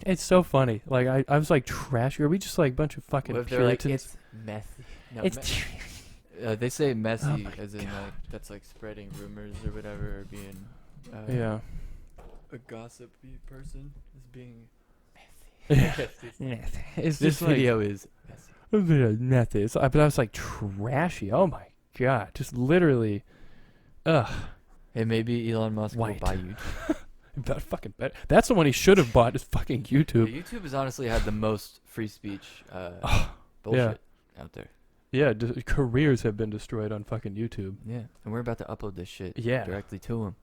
It's so funny. Like I was like, trashy? Are we just like a bunch of fucking What if they're like, Puritans? it's messy? No, It's they say messy Oh my as in like that's like spreading rumors or whatever, or being yeah. a gossipy person is being Yeah. messy. It's This just like, video is messy. method. But I was like, trashy. Oh my god. Just literally. Ugh. Hey, maybe Elon Musk White. will buy YouTube. That fucking bet. That's the one he should have bought. Is fucking YouTube. Yeah, YouTube has honestly had the most free speech bullshit out there. Yeah, careers have been destroyed on fucking YouTube. Yeah, and we're about to upload this shit Yeah. directly to them,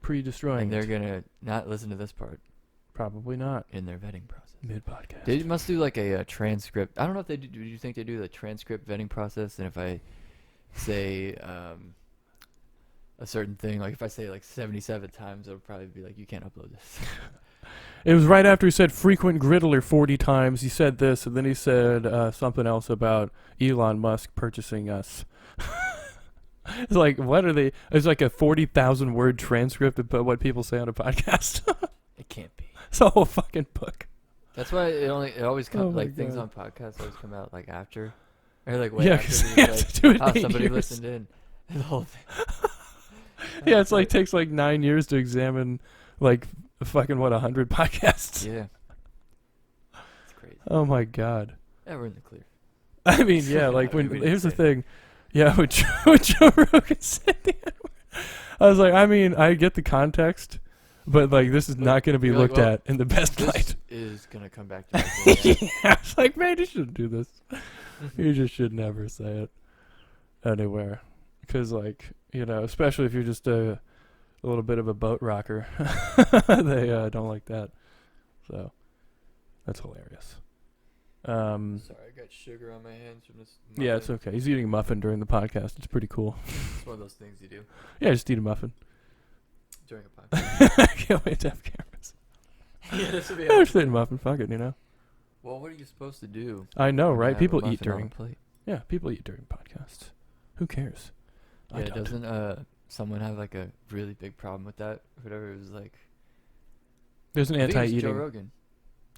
Pre-destroying. and they're it. gonna not listen to this part Probably not. in their vetting process. Mid podcast. They must do like a transcript. I don't know if they do. Do you think they do the transcript vetting process? And if I say a certain thing, like if I say like 77 times, it'll probably be like, you can't upload this. It was right after he said frequent griddler 40 times. He said this, and then he said something else about Elon Musk purchasing us. It's like, what are they? It's like a 40,000 word transcript of what people say on a podcast. It can't be. It's a whole fucking book. That's why it always comes Oh my like things God. on podcasts always come out like after, or like way Yeah, after. 'cause these, they have like, to do it oh, 8 somebody years. listened in. The whole thing. Yeah, it's like takes like 9 years to examine like fucking 100 podcasts. Yeah. It's crazy. Oh my god. Yeah, we're in the clear. I mean, yeah, like We when didn't here's the say thing. Yeah, when Joe Rogan said the N-word, I was like, I mean, I get the context, but like this is not going to be You're like, looked well, at in the best This light. is gonna come back to me. Yeah, it's like, man, you shouldn't do this. You just should never say it anywhere, because like, especially if you're just a little bit of a boat rocker, they don't like that. So that's hilarious. Sorry, I got sugar on my hands from this. Yeah, it's muffin. okay. He's eating a muffin during the podcast. It's pretty cool. It's one of those things you do Yeah, just eat a muffin. during a podcast. I can't wait to have cameras. Yeah, this would be. Yeah, just eat a muffin. Fuck it, Well, what are you supposed to do? I know, when you right? have a People eat muffin on during. a plate? Yeah, people eat during podcasts. Who cares? I Yeah, don't. doesn't someone have like a really big problem with that? Or whatever. It was like. There's an I think it was anti-eating. Joe Rogan.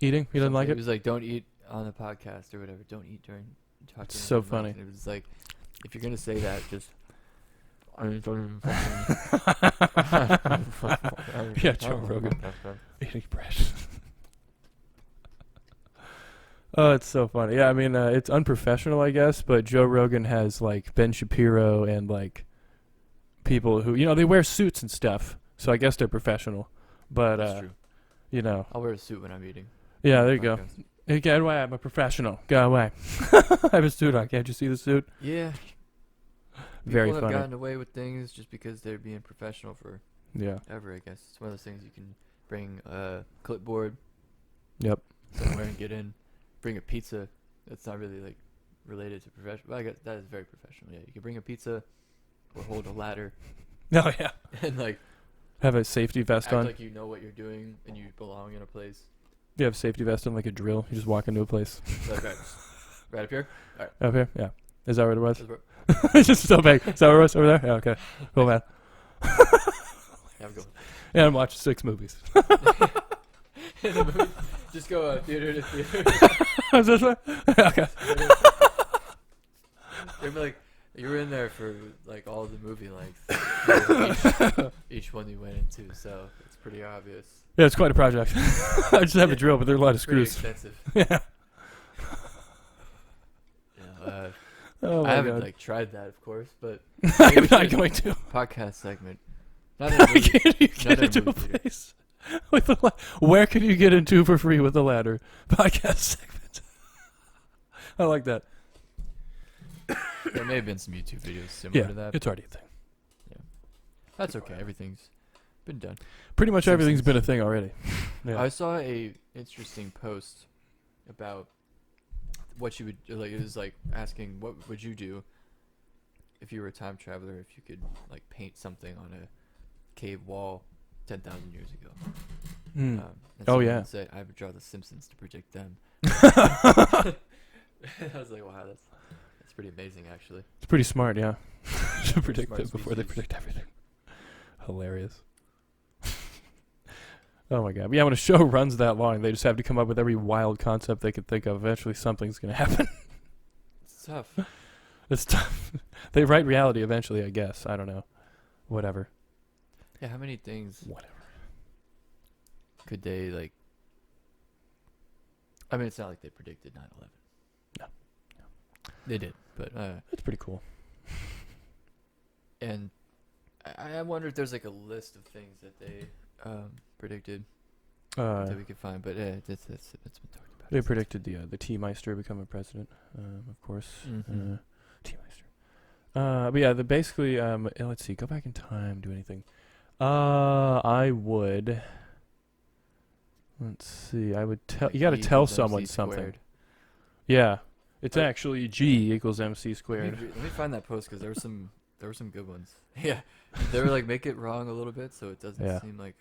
Eating? He doesn't like It it? was like, don't eat on the podcast or whatever. Don't eat during talking. It's to so your mouth. funny. And it was like, if you're gonna say that, just. I don't even Yeah, Joe Rogan. Eating bread. Oh, it's so funny. Yeah, I mean, it's unprofessional, I guess, but Joe Rogan has, like, Ben Shapiro and, like, people who, they wear suits and stuff, so I guess they're professional. But, That's true. I'll wear a suit when I'm eating. yeah, there you go. Podcast. Hey, get away, I'm a professional. Go away. I have a suit on. Can't you see the suit? Yeah. Very People have funny. gotten away with things just because they're being professional forever, Yeah. I guess. It's one of those things you can bring a clipboard. Yep. somewhere and get in. Bring a pizza. That's not really like related to professional. Well, I guess that is very professional. Yeah, you can bring a pizza or hold a ladder Oh yeah. and like Have a safety vest act on. like you know what you're doing and you belong in a place. You have a safety vest on like a drill. You just walk into a place. Like right up here. Up here? Yeah. Is that what it was? That's where- It's just so big. Is that what it was over there? Yeah, okay. Cool, man. Yeah, I'm going. And I'm watching 6 movies. In the movie, just go theater to theater. Is this way? Okay. You'd be like, you were in there for like all the movie lengths. Each one you went into, so it's pretty obvious. Yeah, it's quite a project. I just have a drill, but there are a lot of Pretty screws. expensive. Yeah. Yeah, Oh I my haven't god. like tried that, of course, but I'm not going to. podcast segment. Not in a movie, Can you not get in a into a movie theater. place with a where can you get into for free with a ladder? Podcast segment. I like that. There may have been some YouTube videos similar Yeah, to that. it's already a thing. That's okay. Everything's been done. Pretty much everything's Simpsons. been a thing already. Yeah. I saw a interesting post about what you would like. It was like asking what would you do if you were a time traveler, if you could like paint something on a cave wall 10,000 years ago. Mm. And Oh, someone yeah. said I would draw the Simpsons to predict them. I was like, wow, that's pretty amazing, actually. It's pretty smart, yeah. To predict smart it before they species. predict everything. Hilarious. Oh my god. Yeah, when a show runs that long, they just have to come up with every wild concept they could think of. Eventually something's going to happen. It's tough. It's tough. They write reality eventually, I guess. I don't know. Whatever. Yeah, how many things Whatever. could they like? I mean, it's not like they predicted 9/11. No. They did, but It's pretty cool. and I wonder if there's like a list of things that they predicted that we could find, but it's been talked about. They predicted the T-Meister becoming president, of course. Mhm. T-Meister. But yeah, basically, let's see, go back in time, do anything. I would, let's see, I would tell, Like you gotta E tell equals MC someone something. squared. Yeah, it's But- actually G equals MC Let squared. me find that post because there were some good ones. Yeah, they were like make it wrong a little bit so it doesn't Yeah. seem like.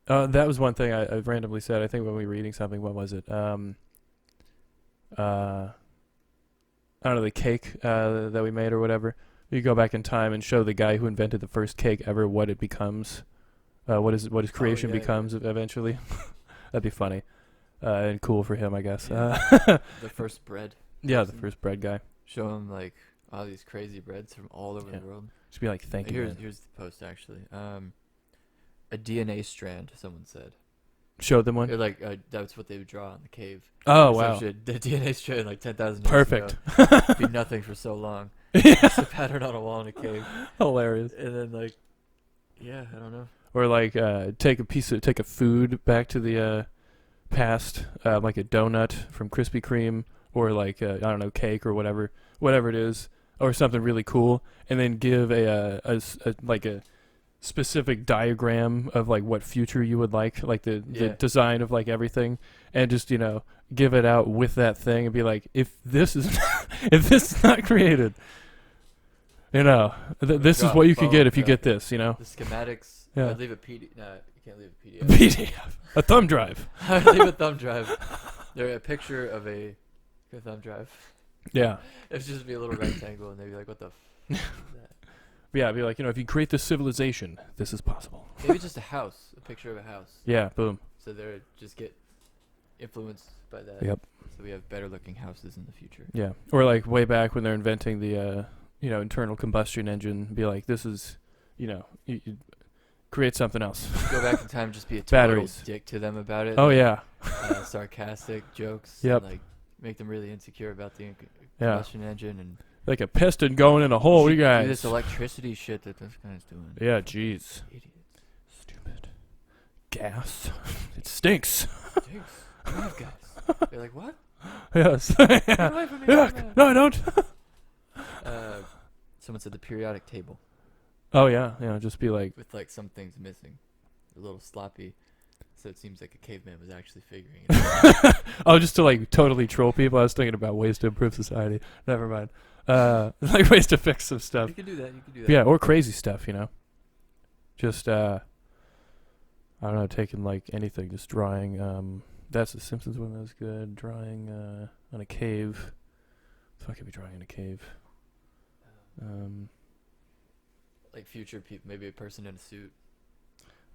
That was one thing I randomly said, I think when we were reading something, what was it? I don't know, the cake that we made or whatever. You go back in time and show the guy who invented the first cake ever what it becomes, what his creation yeah, becomes eventually. That'd be funny and cool for him, I guess. The first bread. Yeah, the person. first bread guy. Show him like all these crazy breads from all over Yeah. the world. Just be like, thank you, man. Here's the post actually. A DNA strand. Someone said. Showed them one. They're like that's what they would draw in the cave. Oh Or some wow, shit. The DNA strand like 10,000 years perfect. ago. Be nothing for so long. Yeah, Just a pattern on a wall in a cave. hilarious. And then like, yeah, I don't know. Or like take a food back to the past, like a donut from Krispy Kreme, or like I don't know, cake or whatever it is, or something really cool, and then give a specific diagram of like what future you would like the Yeah. design of like everything, and just give it out with that thing and be like, if this is if this is not created, this is Drop what you could get phone, if you yeah. get this, The schematics. Yeah. I'd leave a PD. No, you can't leave a PDF. PDF, a thumb drive. I'd leave a thumb drive. There a picture of a thumb drive. Yeah. It'd just be a little rectangle, and they'd be like, "What the f is that?" But yeah, be like, if you create this civilization, this is possible. Maybe just a house, a picture of a house. Yeah, boom. So they just get influenced by that. Yep. So we have better looking houses in the future. Yeah. Or like way back when they're inventing the internal combustion engine, be like, this is, you create something else. Go back in time, just be a total Batteries. dick to them about it. Oh like, yeah. Sarcastic jokes. Yep. And, like make them really insecure about the Yeah. combustion engine and Like a piston going in a hole, you do guys. this electricity shit that this guy's doing. Yeah, jeez. Idiot. Stupid. Gas. It stinks. Stinks. Drive guys. They're like, what? Yes. Get Yeah. away from me, Yuck. drive No, I don't. Someone said the periodic table Oh yeah, just be like, with like some things missing. A little sloppy. so it seems like a caveman was actually figuring it out. Oh, just to like totally troll people. I was thinking about ways to improve society. Never mind. Like ways to fix some stuff. You can do that. You can do that. Yeah, or crazy stuff, you know. Just I don't know, taking like anything, just drawing. That's the Simpsons one that was good. Drawing on a cave. Fuck, could be drawing in a cave. Like future people, maybe a person in a suit.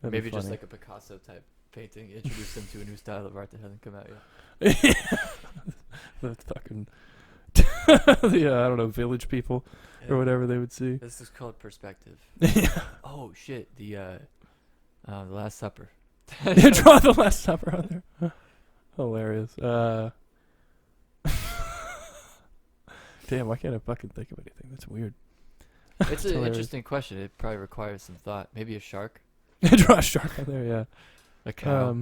That'd be Maybe just funny. like a Picasso type painting. Introduce them to a new style of art that hasn't come out yet. That's fucking yeah, I don't know, village people or whatever they would see. This is called perspective. Yeah. Oh shit! The Last Supper. Draw the Last Supper on there. Hilarious. Damn, why can't I fucking think of anything? That's weird. It's an hilarious. interesting question. It probably requires some thought. Maybe a shark, Draw a shark on there, yeah. a cow,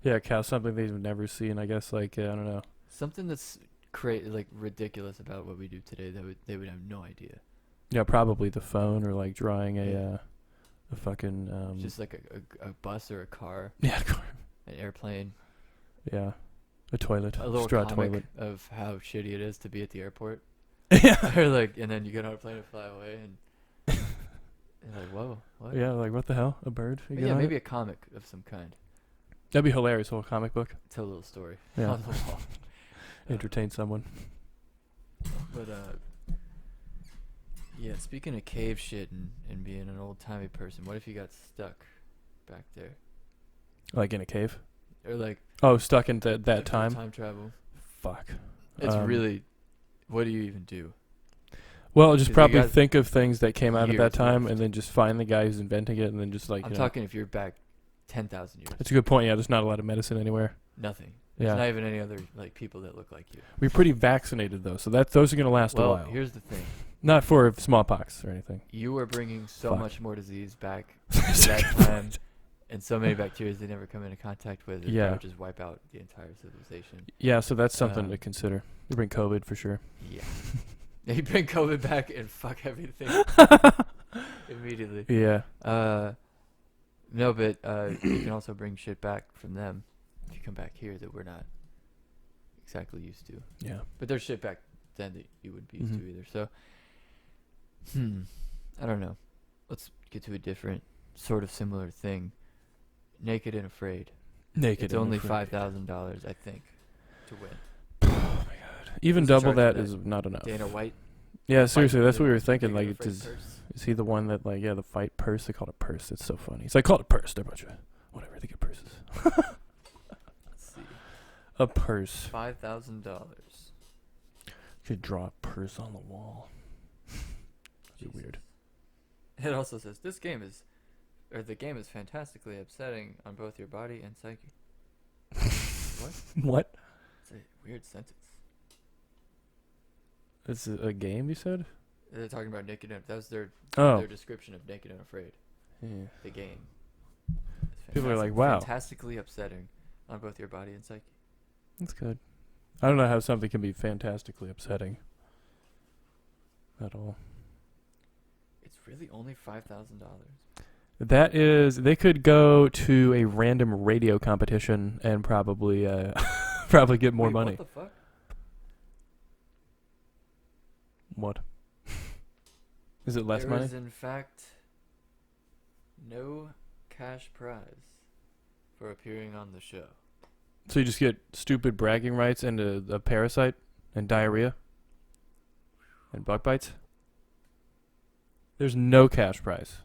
Yeah, a cow, something they've never seen. I guess, like, I don't know. something that's like ridiculous about what we do today that they would have no idea. Yeah, probably the phone or like drawing Yeah. a fucking Just like a bus or a car, yeah, an airplane, yeah, a toilet, a little straw comic toilet. of how shitty it is to be at the airport. Yeah, Or like, and then you get on a plane and fly away, and you're like, whoa, what? yeah, like what the hell? A bird? You But get yeah, on maybe it? a comic of some kind. That'd be hilarious. Whole comic book, Tell a little story Yeah. on the wall. entertain someone. But yeah. Speaking of cave shit and being an old timey person, what if you got stuck back there, Like in a cave. or like Oh, stuck in that if you time. time travel? Fuck. It's really, what do you even do? Well, 'Cause just you probably got think of things that came out of years that time, left. and then just find the guy who's inventing it, and then just like. I'm you know. talking if you're back 10,000 years. That's a good point. Yeah, there's not a lot of medicine anywhere. Nothing. There's Yeah, not even any other like people that look like you. we're pretty vaccinated though, so those are gonna last a Well, while. here's the thing. Not for smallpox or anything. You are bringing so Fuck. much more disease back to that time, and so many bacteria they never come into contact with. That Yeah. would just wipe out the entire civilization. Yeah, so that's something to Um, consider. You bring COVID for sure. Yeah. You bring COVID back and fuck everything immediately. Yeah. No, but you can also bring shit back from them if you come back here that we're not exactly used to. Yeah. But there's shit back then that you wouldn't be used Mhm. to either. So, I don't know. Let's get to a different, sort of similar thing. Naked and Afraid. Naked. It's and only afraid. $5,000, I think, to win. Even Who's in double charge that of is not enough. Dana White. Yeah, Fight seriously, that's the what we were thinking. Naked Like, and Afraid is purse. he the one that like the fight purse? They call it a purse. It's so funny. It's like call it a purse. They're a bunch of whatever. They get purses. Let's see. A purse. $5,000. Could draw a purse on the wall. That'd be Jesus. weird. It also says the game is fantastically upsetting on both your body and psyche. What? What? It's a weird sentence. It's a game, you said? They're talking about Naked and that was their Oh. description of Naked and Afraid, Yeah. the game. It's People are like, wow. fantastically upsetting on both your body and psyche. That's good. I don't know how something can be fantastically upsetting. At all. It's really only $5,000. That is, they could go to a random radio competition and probably probably get more Wait, money. What the fuck? What? Is it less There money? is in fact no cash prize for appearing on the show. So you just get stupid bragging rights and a parasite and diarrhea and bug bites? There's no cash prize.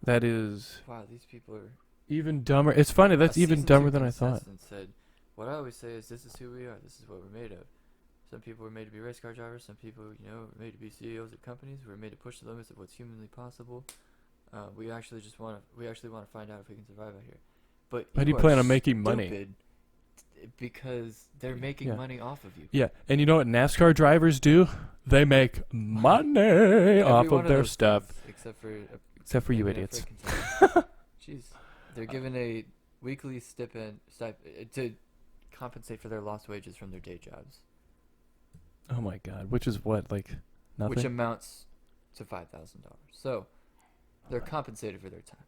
That is Wow, these people are. even dumber. It's funny. That's A even season dumber 2 than I thought. contestant said, "What I always say is, this is who we are. This is what we're made of. Some people were made to be race car drivers. Some people, were made to be CEOs of companies. We're made to push the limits of what's humanly possible. We actually want to find out if we can survive out here." But How do you are plan on making money? stupid because they're making Yeah. money off of you. Yeah, and you know what NASCAR drivers do? They make money Every off one of their those stuff. things, Except for you Naked and idiots. Afraid contestants. Jeez, they're given a weekly stipend to compensate for their lost wages from their day jobs, Oh my god, which is what, like nothing? which amounts to $5,000. So they're compensated for their time.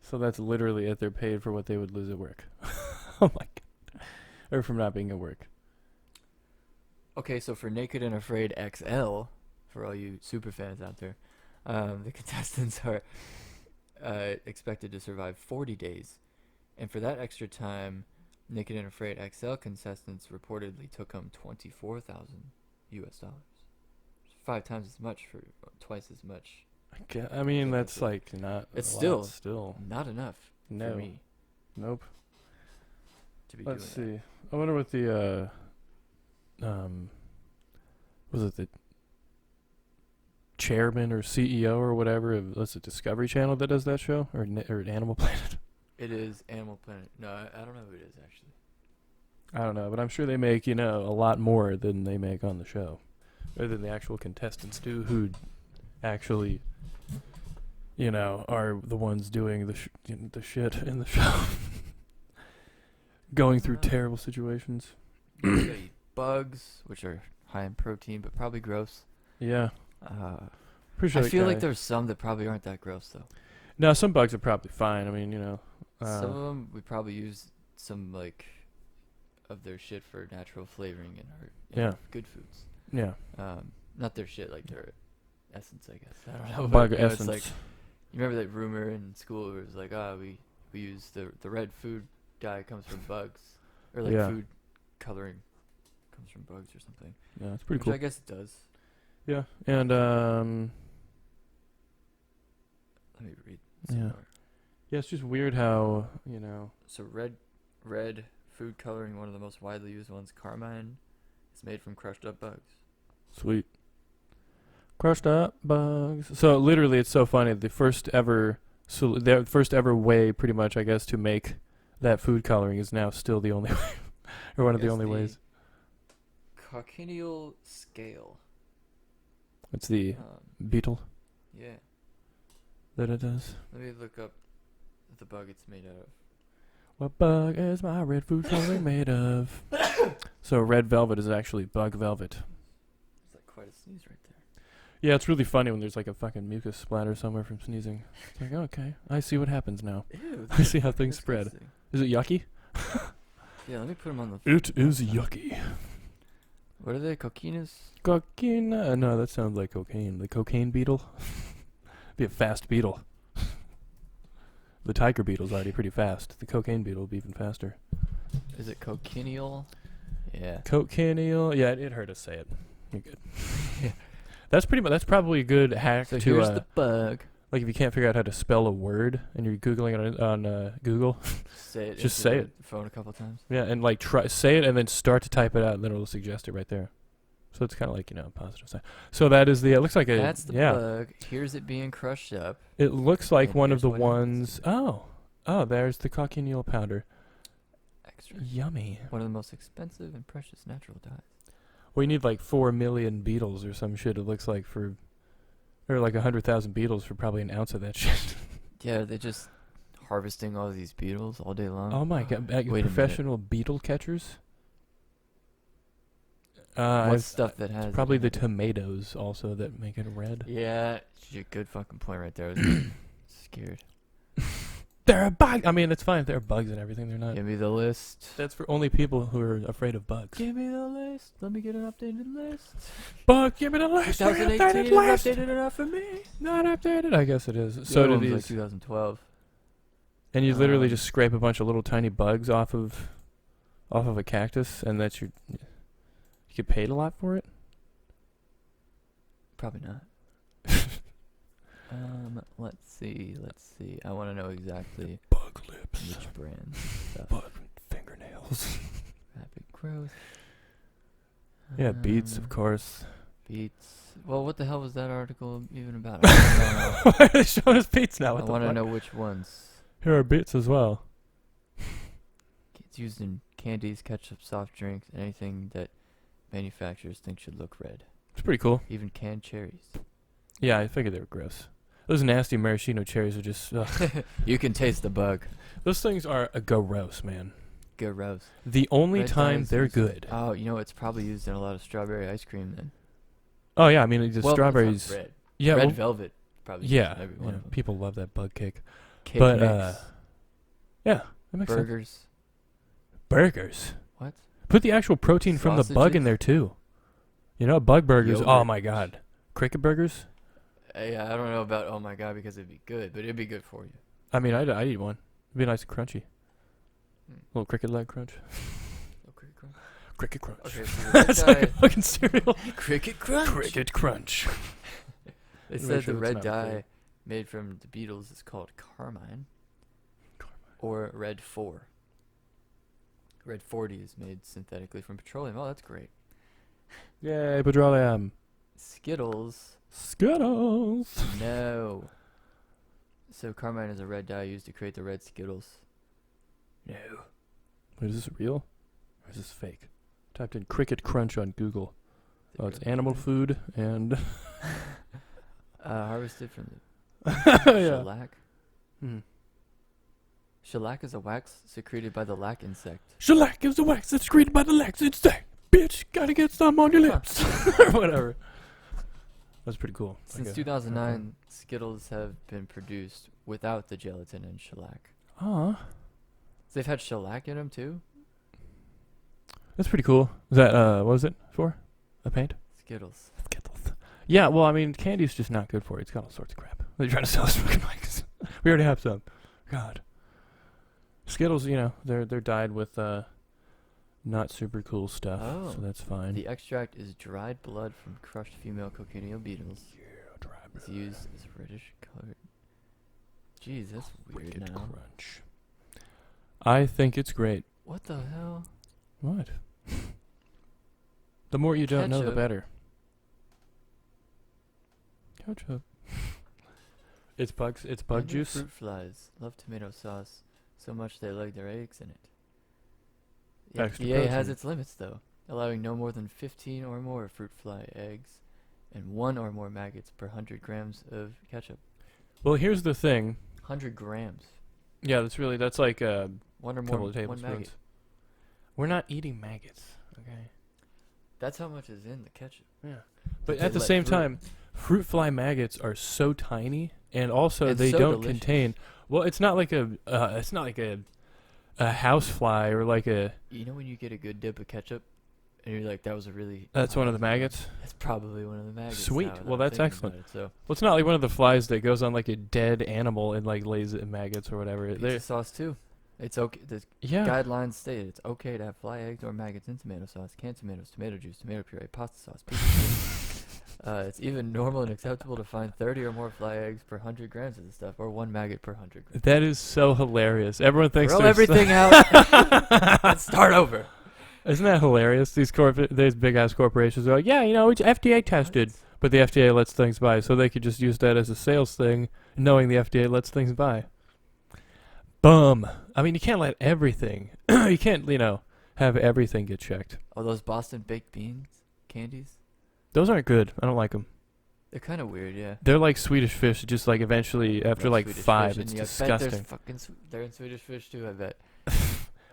So that's literally it. They're paid for what they would lose at work. Oh my god. Or from not being at work. Okay, so for Naked and Afraid XL, for all you super fans out there, the contestants are expected to survive 40 days. And for that extra time, Naked and Afraid XL contestants reportedly took home $24,000 US. 5 times as much for twice as much. I mean, that's like not. It's still not enough no. for me Nope. to be Let's doing see. I wonder what the was it the chairman or CEO or whatever of what's it, Discovery Channel that does that show, or Animal Planet? It is Animal Planet. No, I don't know who it is actually. I don't know, but I'm sure they make a lot more than they make on the show, or than the actual contestants do, who actually are the ones doing the shit in the show, going through terrible situations. You gotta eat bugs, which are high in protein, but probably gross. Yeah. I feel like there's some that probably aren't that gross though. No, some bugs are probably fine. I mean, Some of them we probably use some of their shit for natural flavoring in our good foods. Yeah. Not their shit, like their essence, I guess. I don't know. Bug but, essence. It's like, you remember that rumor in school where it was like, we use the red food dye comes from bugs, or like food coloring comes from bugs or something. Yeah, it's pretty Which cool. I guess it does. Yeah, and Let me read some more. Yeah, it's just weird how So red food coloring, one of the most widely used ones, carmine, is made from crushed up bugs. Sweet. Crushed up bugs. So literally, it's so funny. The first ever way, pretty much, I guess, to make that food coloring is now still the only way, or one of the only ways. Cochineal scale. It's the beetle Yeah. that it does. Let me look up the bug it's made out of. What bug is my red food coloring made of? So red velvet is actually bug velvet. It's like quite a sneeze right there. Yeah, it's really funny when there's like a fucking mucus splatter somewhere from sneezing. It's like, okay, I see what happens now. Ew, I see how things spread. disgusting. Is it yucky? Yeah, let me put them on the... It is yucky. What are they? Cochineals? Cocaine? No, that sounds like cocaine. The cocaine beetle? Be a fast beetle. The tiger beetle's already pretty fast. The cocaine beetle will be even faster. Is it cochineal? Yeah. Cochineal? Yeah, it hurt to say it. You're good. That's probably a good hack So to here's the bug. like if you can't figure out how to spell a word and you're googling it on Google, Say it. Just into say the it. Phone a couple times. yeah, and like say it and then start to type it out, and then it'll suggest it right there. So it's kind of like a positive sign. So that is it looks like That's the bug. Here's it being crushed up. It looks like And one of here's the what happens. ones. Oh, there's the cochineal powder. Extra. Yummy. One of the most expensive and precious natural dyes. We need like 4 million beetles or some shit. It looks like or like 100,000 beetles for probably an ounce of that shit. Yeah, they're just harvesting all these beetles all day long. Oh my god! Wait a minute. Professional beetle catchers. What's stuff that has... Probably it the in it? tomatoes also that make it red. Yeah, good fucking point right there. I was getting scared. There are bugs. I mean, it's fine if there are bugs and everything. They're not. Give me the list. That's for only people who are afraid of bugs. Give me the list. Let me get an updated list. Bug, give me the list. 2018 is Updated list. updated enough for me. Not updated. I guess it is. The So other do one was these. like 2012. And you literally Um, just scrape a bunch of little tiny bugs off of a cactus, and that's your. You get paid a lot for it. Probably not. Let's see. I want to know exactly Bug lips. which brand stuff. Bug fingernails. Rapid growth. Yeah, beets, of course. Beets. Well, what the hell was that article even about? I Why are they showing us beets now? What the want to fuck? know which ones. Here are beets as well. It's used in candies, ketchup, soft drinks, and anything that manufacturers think should look red. It's pretty cool. Even canned cherries. Yeah, I figured they were gross. Those nasty maraschino cherries are just. You can taste the bug. Those things are gross, man. Gross. The only Red dye time is they're used- good. Oh, it's probably used in a lot of strawberry ice cream then. Oh yeah, I mean the Well, it's not strawberries. red. Yeah, Red well, velvet. Probably used in yeah. every one Yeah, of them. people love that bug cake. Cake But mix. yeah, that makes sense. Burgers. Burgers. What? Put the actual protein from the bug in Sausages? there too. You know, bug burgers. Oh Yogurt. my god. Cricket burgers. Yeah, I don't know about oh my god because it'd be good, but it'd be good for you. I mean, I'd eat one. It'd be nice and crunchy. Hmm. Little cricket leg crunch. Oh, cricket crunch. Cricket crunch. Okay, so the red That's like a dye. fucking cereal. Cricket crunch. Cricket crunch. They Make said sure the that's red not dye clear. made from the Beatles is called carmine. Or red 4. Red 40 is made synthetically from petroleum. Oh, that's great. Yay, petroleum. Skittles. Skittles. No. So carmine is a red dye used to create the red Skittles. No. Wait, is this real? Or is this fake? Typed in cricket crunch on Google. Is it Oh, it's really animal red? food and Harvested from yeah. the shellac. Hmm. Shellac is a wax secreted by the lac insect. Shellac is the wax that's created by the lax insect. Bitch, gotta get some on your lips. Or whatever. That's pretty cool. Since Okay. 2009, Skittles have been produced without the gelatin and shellac. Aw. So they've had shellac in them too? That's pretty cool. Is that, what was it for? A paint? Skittles. Skittles. Yeah, well, I mean, candy's just not good for you. It's got all sorts of crap. They're trying to sell us fucking mics. We already have some. God. Skittles, you know, they're dyed with, not super cool stuff. Oh. So that's fine. The extract is dried blood from crushed female cochineal beetles. It's used as reddish colored. Jeez, that's weird Cricket now. crunch. I think it's great. What the hell? What? The more you don't know, the Ketchup. better. Ketchup. It's bugs. It's bug Under juice. Fruit flies love tomato sauce so much they lay their eggs in it. The Extra FDA has protein. its limits though, allowing no more than 15 or more fruit fly eggs and 1 or more maggots per 100 grams of ketchup. Well, here's the thing. 100 grams. Yeah, that's like a 1 or couple more, of 1 tablespoons. maggot. We're not eating maggots, okay? That's how much is in the ketchup. Yeah. But they at the let same through. time, fruit fly maggots are so tiny, and also And they so don't delicious. contain. Well, it's not like a house fly or like a. You know when you get a good dip of ketchup and you're like, that was a really... That's one of the maggots. That's probably one of the maggots. Sweet. now that Well, I'm that's thinking excellent. about it. So, Well, it's not like one of the flies that goes on like a dead animal and like lays it in maggots or whatever. pizza They're- sauce too. It's okay. The yeah. guidelines state it's okay to have fly eggs or maggots in tomato sauce, canned tomatoes, tomato juice, tomato puree, pasta sauce, pizza sauce. It's even normal and acceptable to find 30 or more fly eggs per 100 grams of the stuff, or 1 maggot per 100 grams. That is so hilarious. Everyone thinks Throw there's everything out. Let's start over. Isn't that hilarious? These big ass corporations are like, yeah, you know, it's FDA tested, but the FDA lets things by, so they could just use that as a sales thing, knowing the FDA lets things by. Bum. I mean, you can't let everything. You can't, have everything get checked. Oh, those Boston baked beans candies? Those aren't good. I don't like them. They're kind of weird, yeah. They're like Swedish fish. Just like eventually, after Love like Swedish 5, fish, it's and I bet disgusting. there's fucking they're in Swedish fish too, I bet.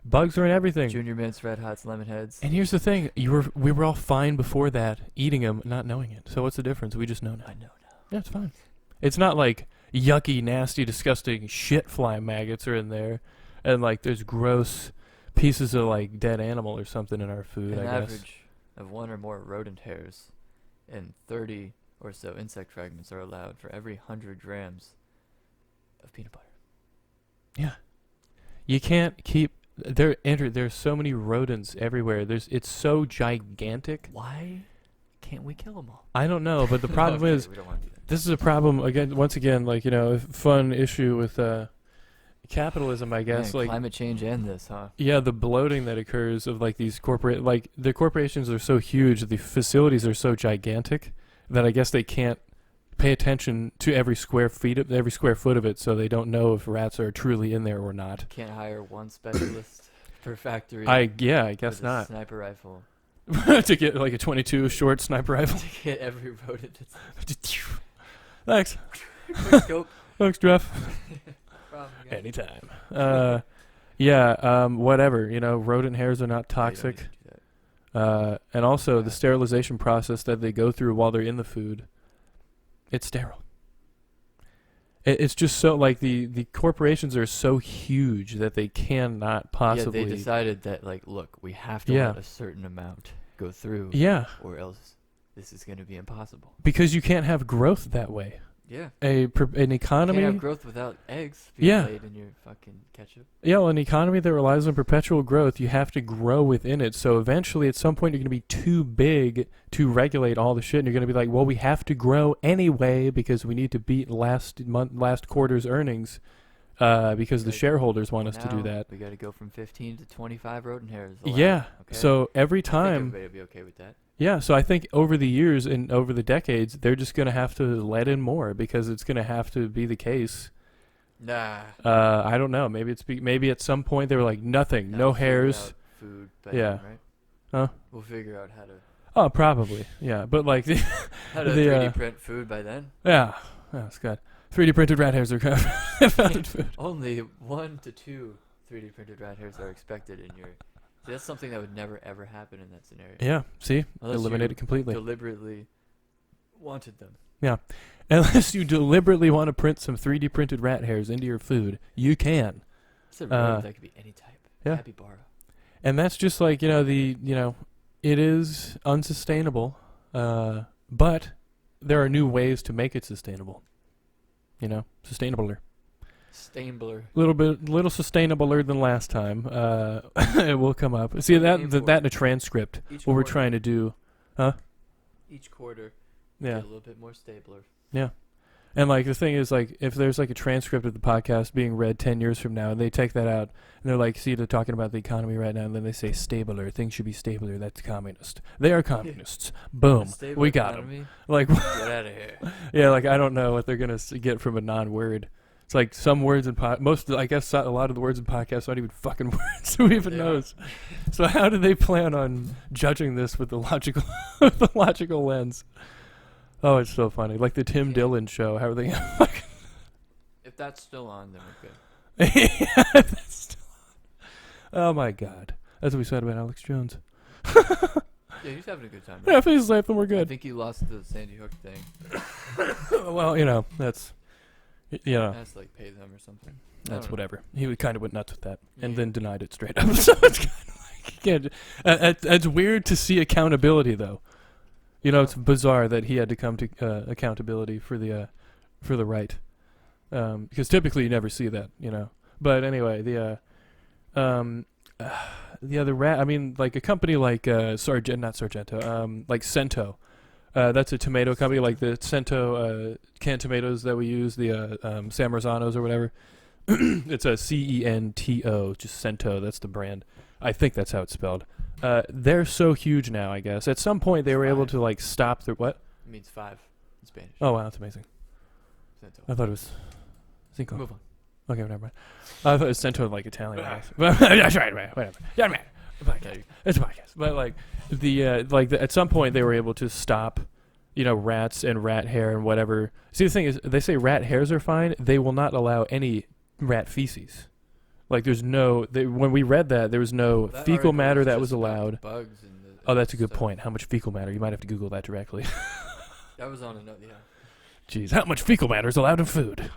Bugs are in everything. Junior Mints, Red Hots, Lemon Heads. And here's the thing: we were all fine before that, eating them, not knowing it. So what's the difference? We just know now. I know now. Yeah, it's fine. It's not like yucky, nasty, disgusting shit fly maggots are in there, and like there's gross pieces of like dead animal or something in our food. An I guess. average of 1 or more rodent hairs and 30 or so insect fragments are allowed for every 100 grams of peanut butter. Yeah. You can't keep there's so many rodents everywhere. It's so gigantic. Why can't we kill them all? I don't know, but the problem Okay, is we don't want to do that. this is a problem once again, like, fun issue with capitalism, I guess. Man, Like, climate change and this, huh? yeah, the bloating that occurs of like these the corporations are so huge, the facilities are so gigantic that I guess they can't pay attention to every square foot of it, so they don't know if rats are truly in there or not. Can't hire one specialist per factory. I guess with a not. Sniper rifle To get like a 22 short sniper rifle. to get every rodent. Thanks. Quick scope. Thanks, Jeff. Problem, guys. Anytime. Whatever. Rodent hairs are not Yeah, you don't toxic. need to do that. And also the sterilization process that they go through while they're in the food, it's sterile. It's just so like the corporations are so huge that they cannot possibly. Yeah, they decided that like, look, we have to Yeah. let a certain amount go through, Yeah, or else this is going to be impossible. because you can't have growth that way. Yeah. An You economy. can't have growth without eggs being Yeah. laid in your fucking ketchup. Yeah, well, an economy that relies on perpetual growth, you have to grow within it. So eventually, at some point, you're going to be too big to regulate all the shit, and you're going to be like, well, we have to grow anyway because we need to beat last quarter's earnings, because the Right. shareholders want us to do Now, that. We got to go from 15 to 25 rodent hairs. allowed, Yeah. Okay? So every I think time, everybody will be okay with that. yeah. So I think over the years and over the decades, they're just going to have to let in more because it's going to have to be the case. Nah. I don't know. Maybe maybe at some point they were like nothing, Now no we'll figure hairs. out Food. Yeah. Right? Huh? We'll figure out how to Oh, probably. Yeah, but like, the, 3D print food by then. yeah, that's good. 3D printed rat hairs are found in food. Only 1 to 2 3D printed rat hairs are expected in your. See, that's something that would never ever happen in that scenario. Yeah, see, Unless eliminate you it completely. Deliberately wanted them. Unless you deliberately want to print some 3D printed rat hairs into your food, you can. It's a rodent that could be any type. yeah. Capybara. And that's just like, it is unsustainable, but there are new ways to make it sustainable. Sustainabler. Stambler. Little sustainabler than last time. It will come up. See, that in a transcript, Each what we're quarter- trying to do. Each quarter. Yeah. Get a little bit more stabler. And like the thing is, like, if there's like a transcript of the podcast being read 10 years from now, and they take that out, and they're like, see, they're talking about the economy right now, and then they say stabler, things should be stabler, that's communist. They are communists. Boom. Stable We got them. economy? Like, Get out of here. yeah, like, I don't know what they're going to get from a non-word. It's like some words in I guess a lot of the words in podcasts aren't even fucking words. Who even They knows? So how do they plan on judging this with the logical, with the logical lens? Oh, it's so funny. Like the Tim Dillon show. How are they? If that's still on, then we're good. Yeah, that's still on. Oh my God, that's what we said about Alex Jones. Yeah, he's having a good time. Yeah, if he's safe, then we're I good. think he lost the Sandy Hook thing. Well, that's, Has to like pay them or something. I that's don't know. whatever. He kind of went nuts with that, and Yeah. then denied it straight up. So it's kind of like, it's weird to see accountability, though. It's bizarre that he had to come to accountability for the right, because typically you never see that, But anyway, the other rat. I mean, like a company like not Sargento, like Cento. That's a tomato company, like the Cento canned tomatoes that we use, the San Marzanos or whatever. It's a Cento, just Cento. That's the brand. I think that's how it's spelled. They're so huge now, I guess. At some point, they were able to like stop their what? It means 5 in Spanish. Oh wow, that's amazing. Cento. I thought it was Cinco. Move on. Okay, never mind. I thought it was Cento like Italian. But that's right, whatever. Yeah, man. It's a podcast. But like at some point, they were able to stop, rats and rat hair and whatever. See, the thing is, they say rat hairs are fine. They will not allow any rat feces. Like, there's when we read that, there was no That fecal article matter that just was about the allowed. Bugs and the, Oh, that's a good stuff. point. How much fecal matter? You might have to Google that directly. That was on another. Yeah. Jeez, how much fecal matter is allowed in food?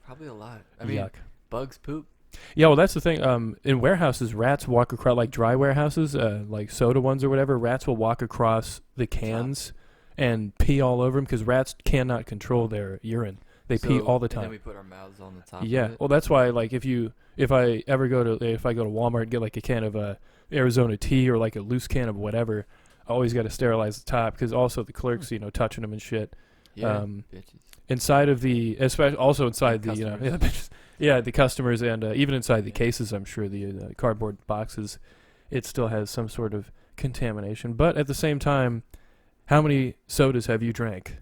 Probably a lot. I mean, Yuck. bugs poop. Yeah, well, that's the thing. In warehouses, rats walk across, like dry warehouses, like soda ones or whatever. Rats will walk across the cans and pee all over them because rats cannot control their urine. They pee all the And then time. we put our mouths on the top. Yeah, Of it. well, that's why. Like, if I go to Walmart and get like a can of Arizona tea or like a loose can of whatever, I always got to sterilize the top because also the clerks, touching them and shit. Yeah. Bitches. Inside of the, especially also inside the, Customers. the customers and even inside the cases, I'm sure the cardboard boxes, it still has some sort of contamination. But at the same time, how many sodas have you drank?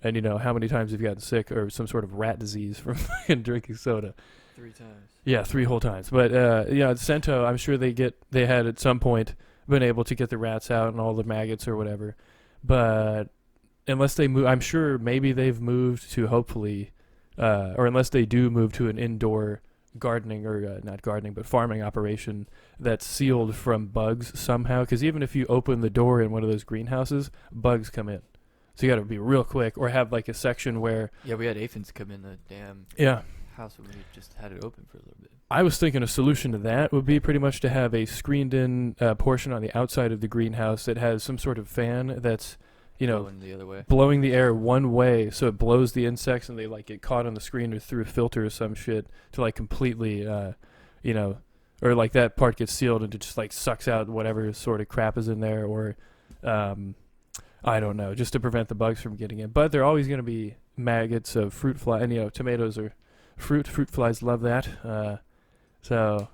And how many times have you gotten sick or some sort of rat disease from drinking soda? 3 times. Yeah, 3 whole times. But at Cento, I'm sure they had at some point been able to get the rats out and all the maggots or whatever. But unless they move, I'm sure maybe they've moved to hopefully, or unless they do move to an indoor gardening or not gardening but farming operation that's sealed from bugs somehow. Because even if you open the door in one of those greenhouses, bugs come in. So you got to be real quick, or have like a section where Yeah, we had aphids come in the damn house when we just had it open for a little bit. I was thinking a solution to that would be pretty much to have a screened-in portion on the outside of the greenhouse that has some sort of fan that's, Going the other way. blowing the air one way, so it blows the insects and they like get caught on the screen or through a filter or some shit to like completely, or like that part gets sealed and it just like sucks out whatever sort of crap is in there, or I don't know, just to prevent the bugs from getting in. But they're always going to be maggots of fruit fly, and tomatoes are fruit. Fruit flies love that. So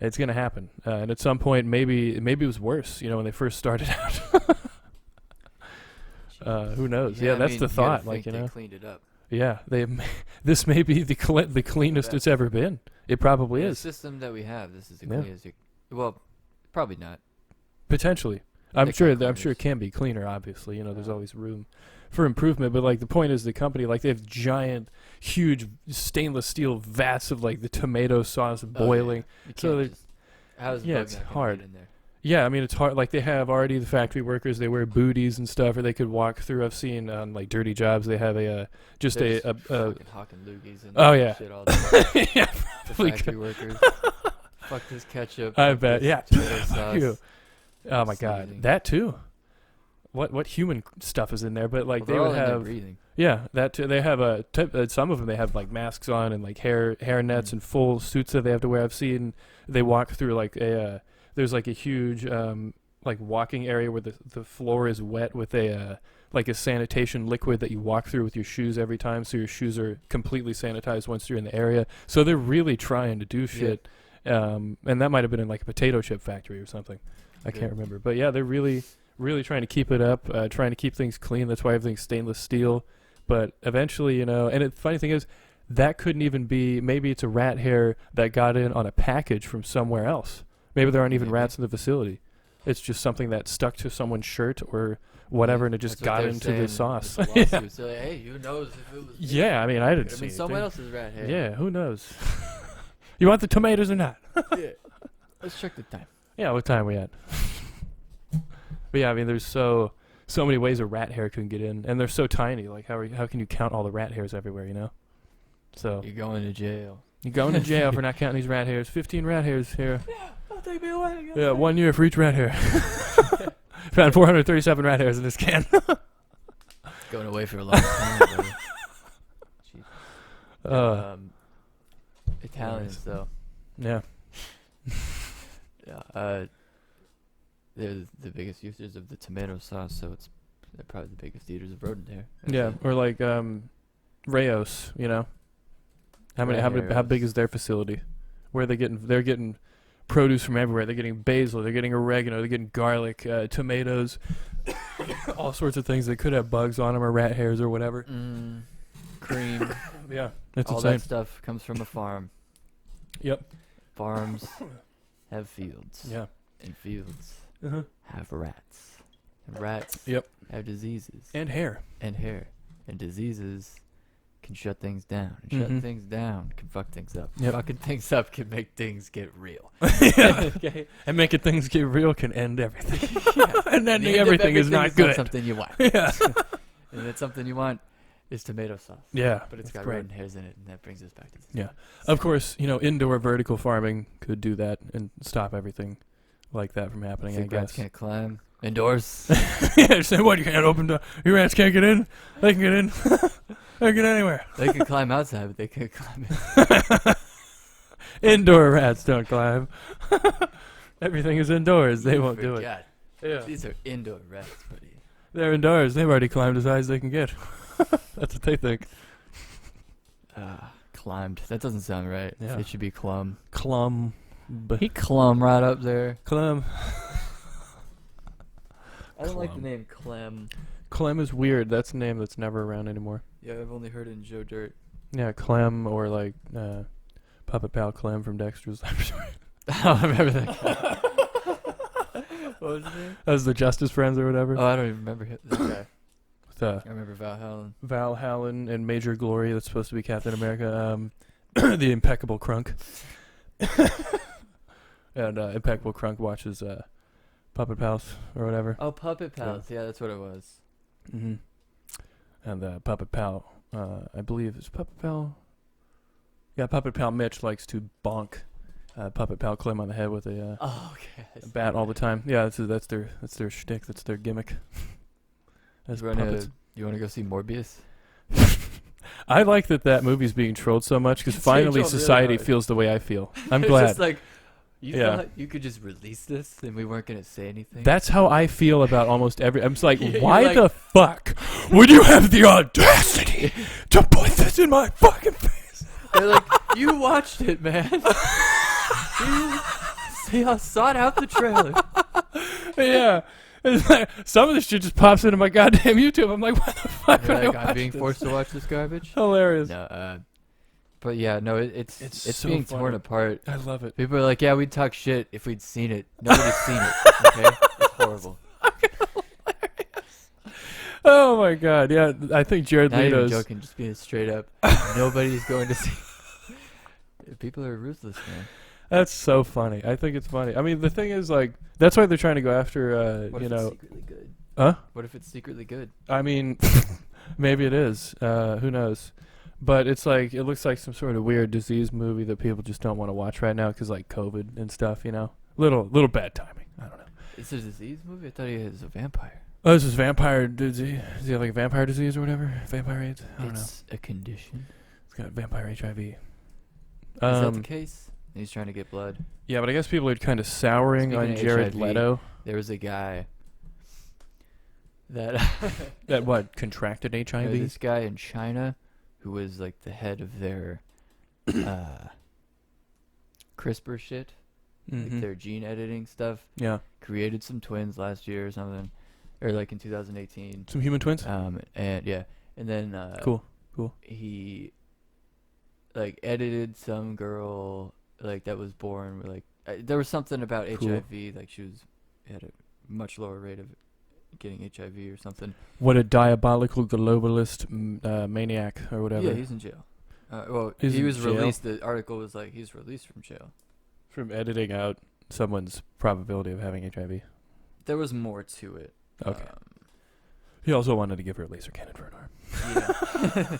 it's going to happen. And at some point, maybe it was worse, when they first started out. Who knows? Yeah, that's the thought. Like, they cleaned it up. Yeah, this may be the cleanest it's ever been. It probably is. The system that we have, this is the cleanest. Well, probably not. Potentially. I'm sure it can be cleaner, obviously. There's always room for improvement, but like the point is the company, like, they have giant, huge stainless steel vats of like the tomato sauce boiling. It's hard. In there? Yeah, I mean, it's hard. Like, they have already the factory workers, they wear booties and stuff, or they could walk through. I've seen on like dirty jobs, they have fucking hawking loogies and shit all day. Yeah, the factory workers. Fuck this ketchup. I bet. Yeah. Tomato sauce. Oh my god, that too. What human stuff is in there? But like, they would have. Breathing. Yeah, that too. They have some of them. They have like masks on and like hair nets and full suits that they have to wear. I've seen they walk through like there's like a huge like walking area where the floor is wet with like a sanitation liquid that you walk through with your shoes every time, so your shoes are completely sanitized once you're in the area. So they're really trying to do shit. And that might have been in like a potato chip factory or something. I can't remember. But yeah, they're really trying to keep it up, trying to keep things clean. That's why everything's stainless steel. But eventually, and the funny thing is, that couldn't even be, maybe it's a rat hair that got in on a package from somewhere else. Maybe there aren't even rats in the facility. It's just something that stuck to someone's shirt or whatever, and it just got into the sauce. So like, hey, who knows if it was me? Yeah, I mean, I didn't see anything. Someone else's rat hair. Yeah, who knows? You want the tomatoes or not? Yeah. Let's check the time. Yeah, what time we at? But yeah, I mean, there's so many ways a rat hair can get in, and they're so tiny. Like, how can you count all the rat hairs everywhere? So you're going to jail. You're going to jail for not counting these rat hairs. 15 rat hairs here. Yeah, don't take me away. Yeah, 1 year for each rat hair. Found 437 rat hairs in this can. Going away for a long time. Italians, though. Yeah. Yeah. They're the biggest users of the tomato sauce, so they're probably the biggest eaters of rodent hair. Yeah, or like Rayos, How big is their facility? Where they're getting produce from everywhere. They're getting basil, they're getting oregano, they're getting garlic, tomatoes, all sorts of things that could have bugs on them or rat hairs or whatever. Cream. Yeah, it's all insane. That stuff comes from a farm. Yep. Farms have fields. Yeah. And fields have rats. And rats have diseases. And hair. And diseases can shut things down. And shutting things down can fuck things up. Yep. Fucking things up can make things get real. Okay. And making things get real can end everything. And ending everything is not good. Not something you want. Yeah. And it's something you want is tomato sauce. Yeah. But it's got rodent hairs in it, and that brings us back to this. Yeah. Of course, indoor vertical farming could do that and stop everything like that from happening, I guess. Rats can't climb indoors. Yeah, say what? You can't open the... Your rats can't get in? They can get in. They can get anywhere. They can climb outside, but they can't climb in. Indoor rats don't climb. Everything is indoors. They won't do it. Yeah. These are indoor rats, buddy. They're indoors. They've already climbed as high as they can get. That's what they think. Climbed. That doesn't sound right. Yeah. It should be clum. Clum. He clum right up there. Clem. I don't like the name Clem. Clem is weird. That's a name that's never around anymore. Yeah, I've only heard it in Joe Dirt. Yeah, Clem, or like Puppet Pal Clem from Dexter's Laboratory. I remember that guy. What was his name? That was the Justice Friends or whatever. Oh, I don't even remember that guy. I remember Val Hallen and Major Glory. That's supposed to be Captain America. The Impeccable Crunk. And Impeccable Crunk watches Puppet Pals or whatever. Oh, Puppet Pals. Yeah, that's what it was. Mm-hmm. and Puppet Pal, I believe it's Puppet Pal. Yeah, Puppet Pal Mitch likes to bonk Puppet Pal Clem on the head with a okay. bat all the time. Yeah, that's their shtick. That's their gimmick. As puppets. You wanna go see Morbius? I like that movie's being trolled so much because It's being finally trolled really society hard. feels the way I feel. I'm It's glad. just like, you Yeah. thought you could just release this and we weren't gonna say anything. That's how I feel about almost every. I'm just like, Yeah, you're why like- the fuck would you have the audacity to put this in my fucking face? They're like, you watched it, man. See how sought out the trailer. Yeah. It's like, some of this shit just pops into my goddamn YouTube. I'm like, what the fuck? You're would I like, I'm watch being this? forced to watch this garbage. Hilarious. No, but yeah, no, it's It's so being funny. torn apart. I love it. People are like, yeah, we'd talk shit if we'd seen it. Nobody's seen it. Okay, it's horrible. Oh my god. Yeah, I think Jared Not even Leto's. joking, just being straight up. Nobody's going to see. People are ruthless, man. That's so funny. I think it's funny. I mean, the thing is, like, that's why they're trying to go after, What you if know, it's secretly good? huh? What if it's secretly good? I mean, maybe it is. Who knows? But it's like, it looks like some sort of weird disease movie that people just don't want to watch right now because, like, COVID and stuff, you know? Little bad timing. I don't know. It's a disease movie. I thought he was a vampire. Oh, this is vampire disease. Does he have, like, vampire disease or whatever? Vampire AIDS? I don't know. It's a condition. It's got vampire HIV. Is that the case? He's trying to get blood. Yeah, but I guess people are kind of souring on Speaking of Jared HIV, Leto. There was a guy that That, what, contracted HIV? this guy in China who was like the head of their CRISPR shit, like their gene editing stuff. Yeah. Created some twins last year or something, or like in 2018. Some human twins? And yeah, and then Cool. he like edited some girl like that was born with, like there was something about Cool. HIV, like she had a much lower rate of getting HIV or something. What a diabolical globalist maniac or whatever. Yeah, he's in jail. Well, He's he in was jail? released. The article was like he's released from jail. From editing out someone's probability of having HIV. There was more to it. Okay. He also wanted to give her a laser cannon for an arm. Yeah.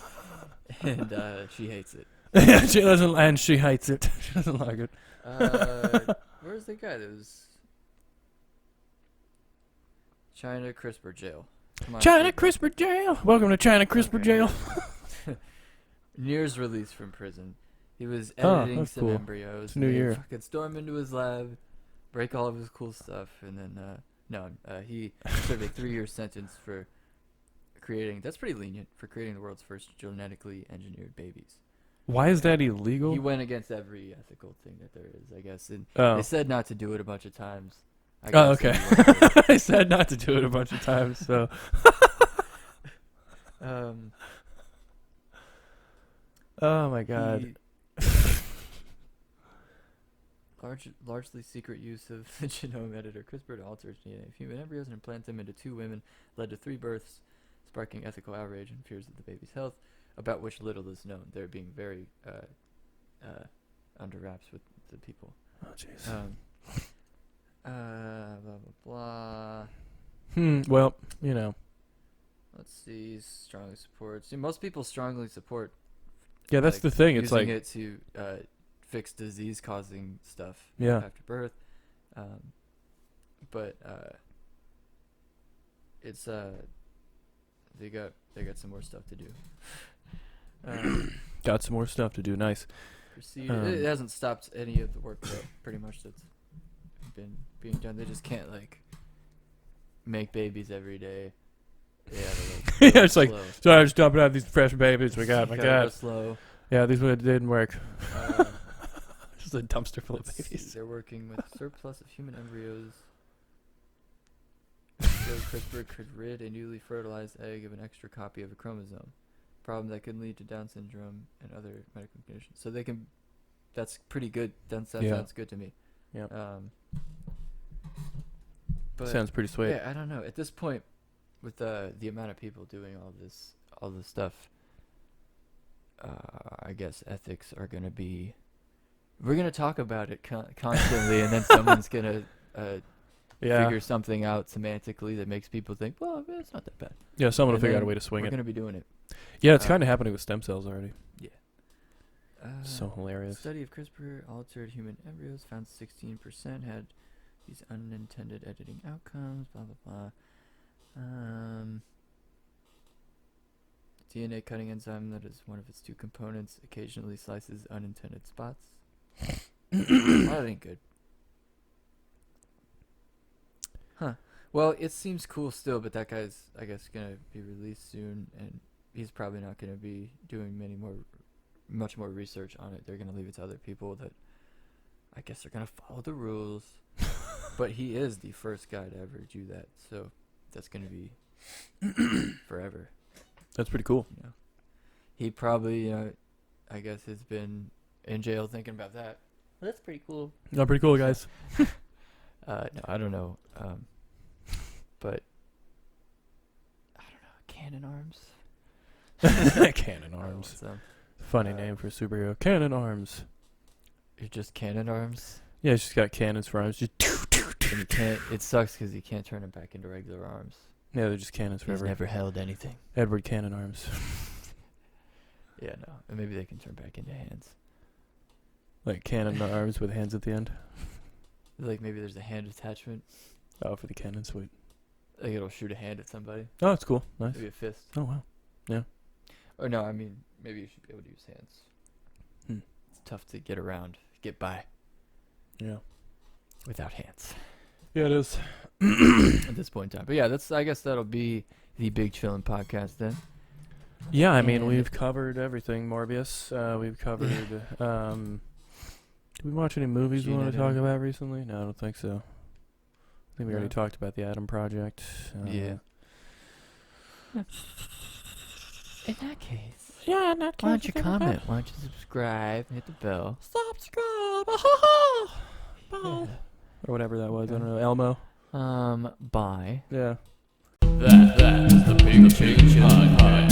And she hates it. Yeah, she doesn't, and she hates it. She doesn't like it. Where's the guy that was China CRISPR jail? Come on, China people. CRISPR jail. Welcome to China CRISPR Okay. jail. Near's released from prison. He was Oh, editing that's some cool. embryos. It's a new and they year. Fucking storm into his lab, break all of his cool stuff, and then he served a 3-year sentence for creating. That's pretty lenient for creating the world's first genetically engineered babies. Why is that illegal? He went against every ethical thing that there is, I guess. And Oh. they said not to do it a bunch of times. I Oh, guess okay. he went with I said not to do it a bunch of times, so. it. Oh my god. He- largely secret use of the genome editor CRISPR to alter DNA of human embryos and implant them into 2 women led to 3 births, sparking ethical outrage and fears of the baby's health, about which little is known. They're being very under wraps with the people. Oh jeez. Blah blah blah. Well, you know. Let's see. Strongly supports. See, most people strongly support. Yeah, that's like, the thing. It's using like, it to fix disease-causing stuff. Yeah. After birth, but it's they got some more stuff to do. got some more stuff to do. Nice. It hasn't stopped any of the work that pretty much that's been being done. They just can't like make babies every day. Yeah, Yeah, it's like, so I just dumping out these fresh babies we got. My gotta go god. slow. Yeah, these ones didn't work. Uh, Just a dumpster full of Let's see, babies. they're working with surplus of human embryos. So CRISPR could rid a newly fertilized egg of an extra copy of a chromosome, problem that could lead to Down syndrome and other medical conditions. So they can. That's pretty good. That Yeah. sounds good to me. Yeah. But Sounds pretty sweet. yeah, I don't know. At this point, with the amount of people doing all this stuff, I guess ethics are gonna be. We're gonna talk about it constantly, and then someone's gonna Yeah. figure something out semantically that makes people think, well, it's not that bad. Yeah, someone will And figure out a then way to swing We're it. gonna be doing it. Yeah, it's kind of happening with stem cells already. Yeah. So hilarious. Study of CRISPR altered human embryos found 16% had these unintended editing outcomes. Blah blah blah. DNA cutting enzyme that is one of its two components occasionally slices unintended spots. That ain't good. Huh. Well, it seems cool still, but that guy's, I guess, gonna be released soon, and he's probably not gonna be doing much more research on it. They're gonna leave it to other people that, I guess, are gonna follow the rules. But he is the first guy to ever do that, so that's gonna be forever. That's pretty cool. You know, he probably, I guess, has been in jail thinking about that. Well, that's pretty cool. No, pretty cool, guys. No, I don't know. But I don't know. Cannon arms. Cannon I don't know arms. what's up. Funny name for a superhero. Cannon arms. You're just cannon arms. Yeah, she's got cannons for arms. Just And you can't. It sucks because you can't turn them back into regular arms. yeah, they're just cannons He's forever. never held anything. Edward Cannon arms. Yeah, no. And maybe they can turn back into hands. Like cannon arms with hands at the end. Like maybe there's a hand attachment. Oh, for the cannon, sweet. Like it'll shoot a hand at somebody. Oh, that's cool. Nice. Maybe a fist. Oh, wow. Or no, I mean maybe you should be able to use hands. Hmm. It's tough to get around, get by Yeah. without hands. Yeah, it is. At this point in time. But yeah, I guess that'll be the Big Chillin' podcast then. Yeah, I mean, And- we've covered everything, Morbius. We've covered... did we watch any movies we Gene want to talk editing. about recently? No, I don't think so. I think we already No. talked about the Atom Project. Yeah. In that case, Yeah, not why don't you comment? Why don't you subscribe and hit the bell? Subscribe. Yeah. Or whatever that was. I don't know. Elmo. Bye. Yeah. That was the Big Chillin Podcast.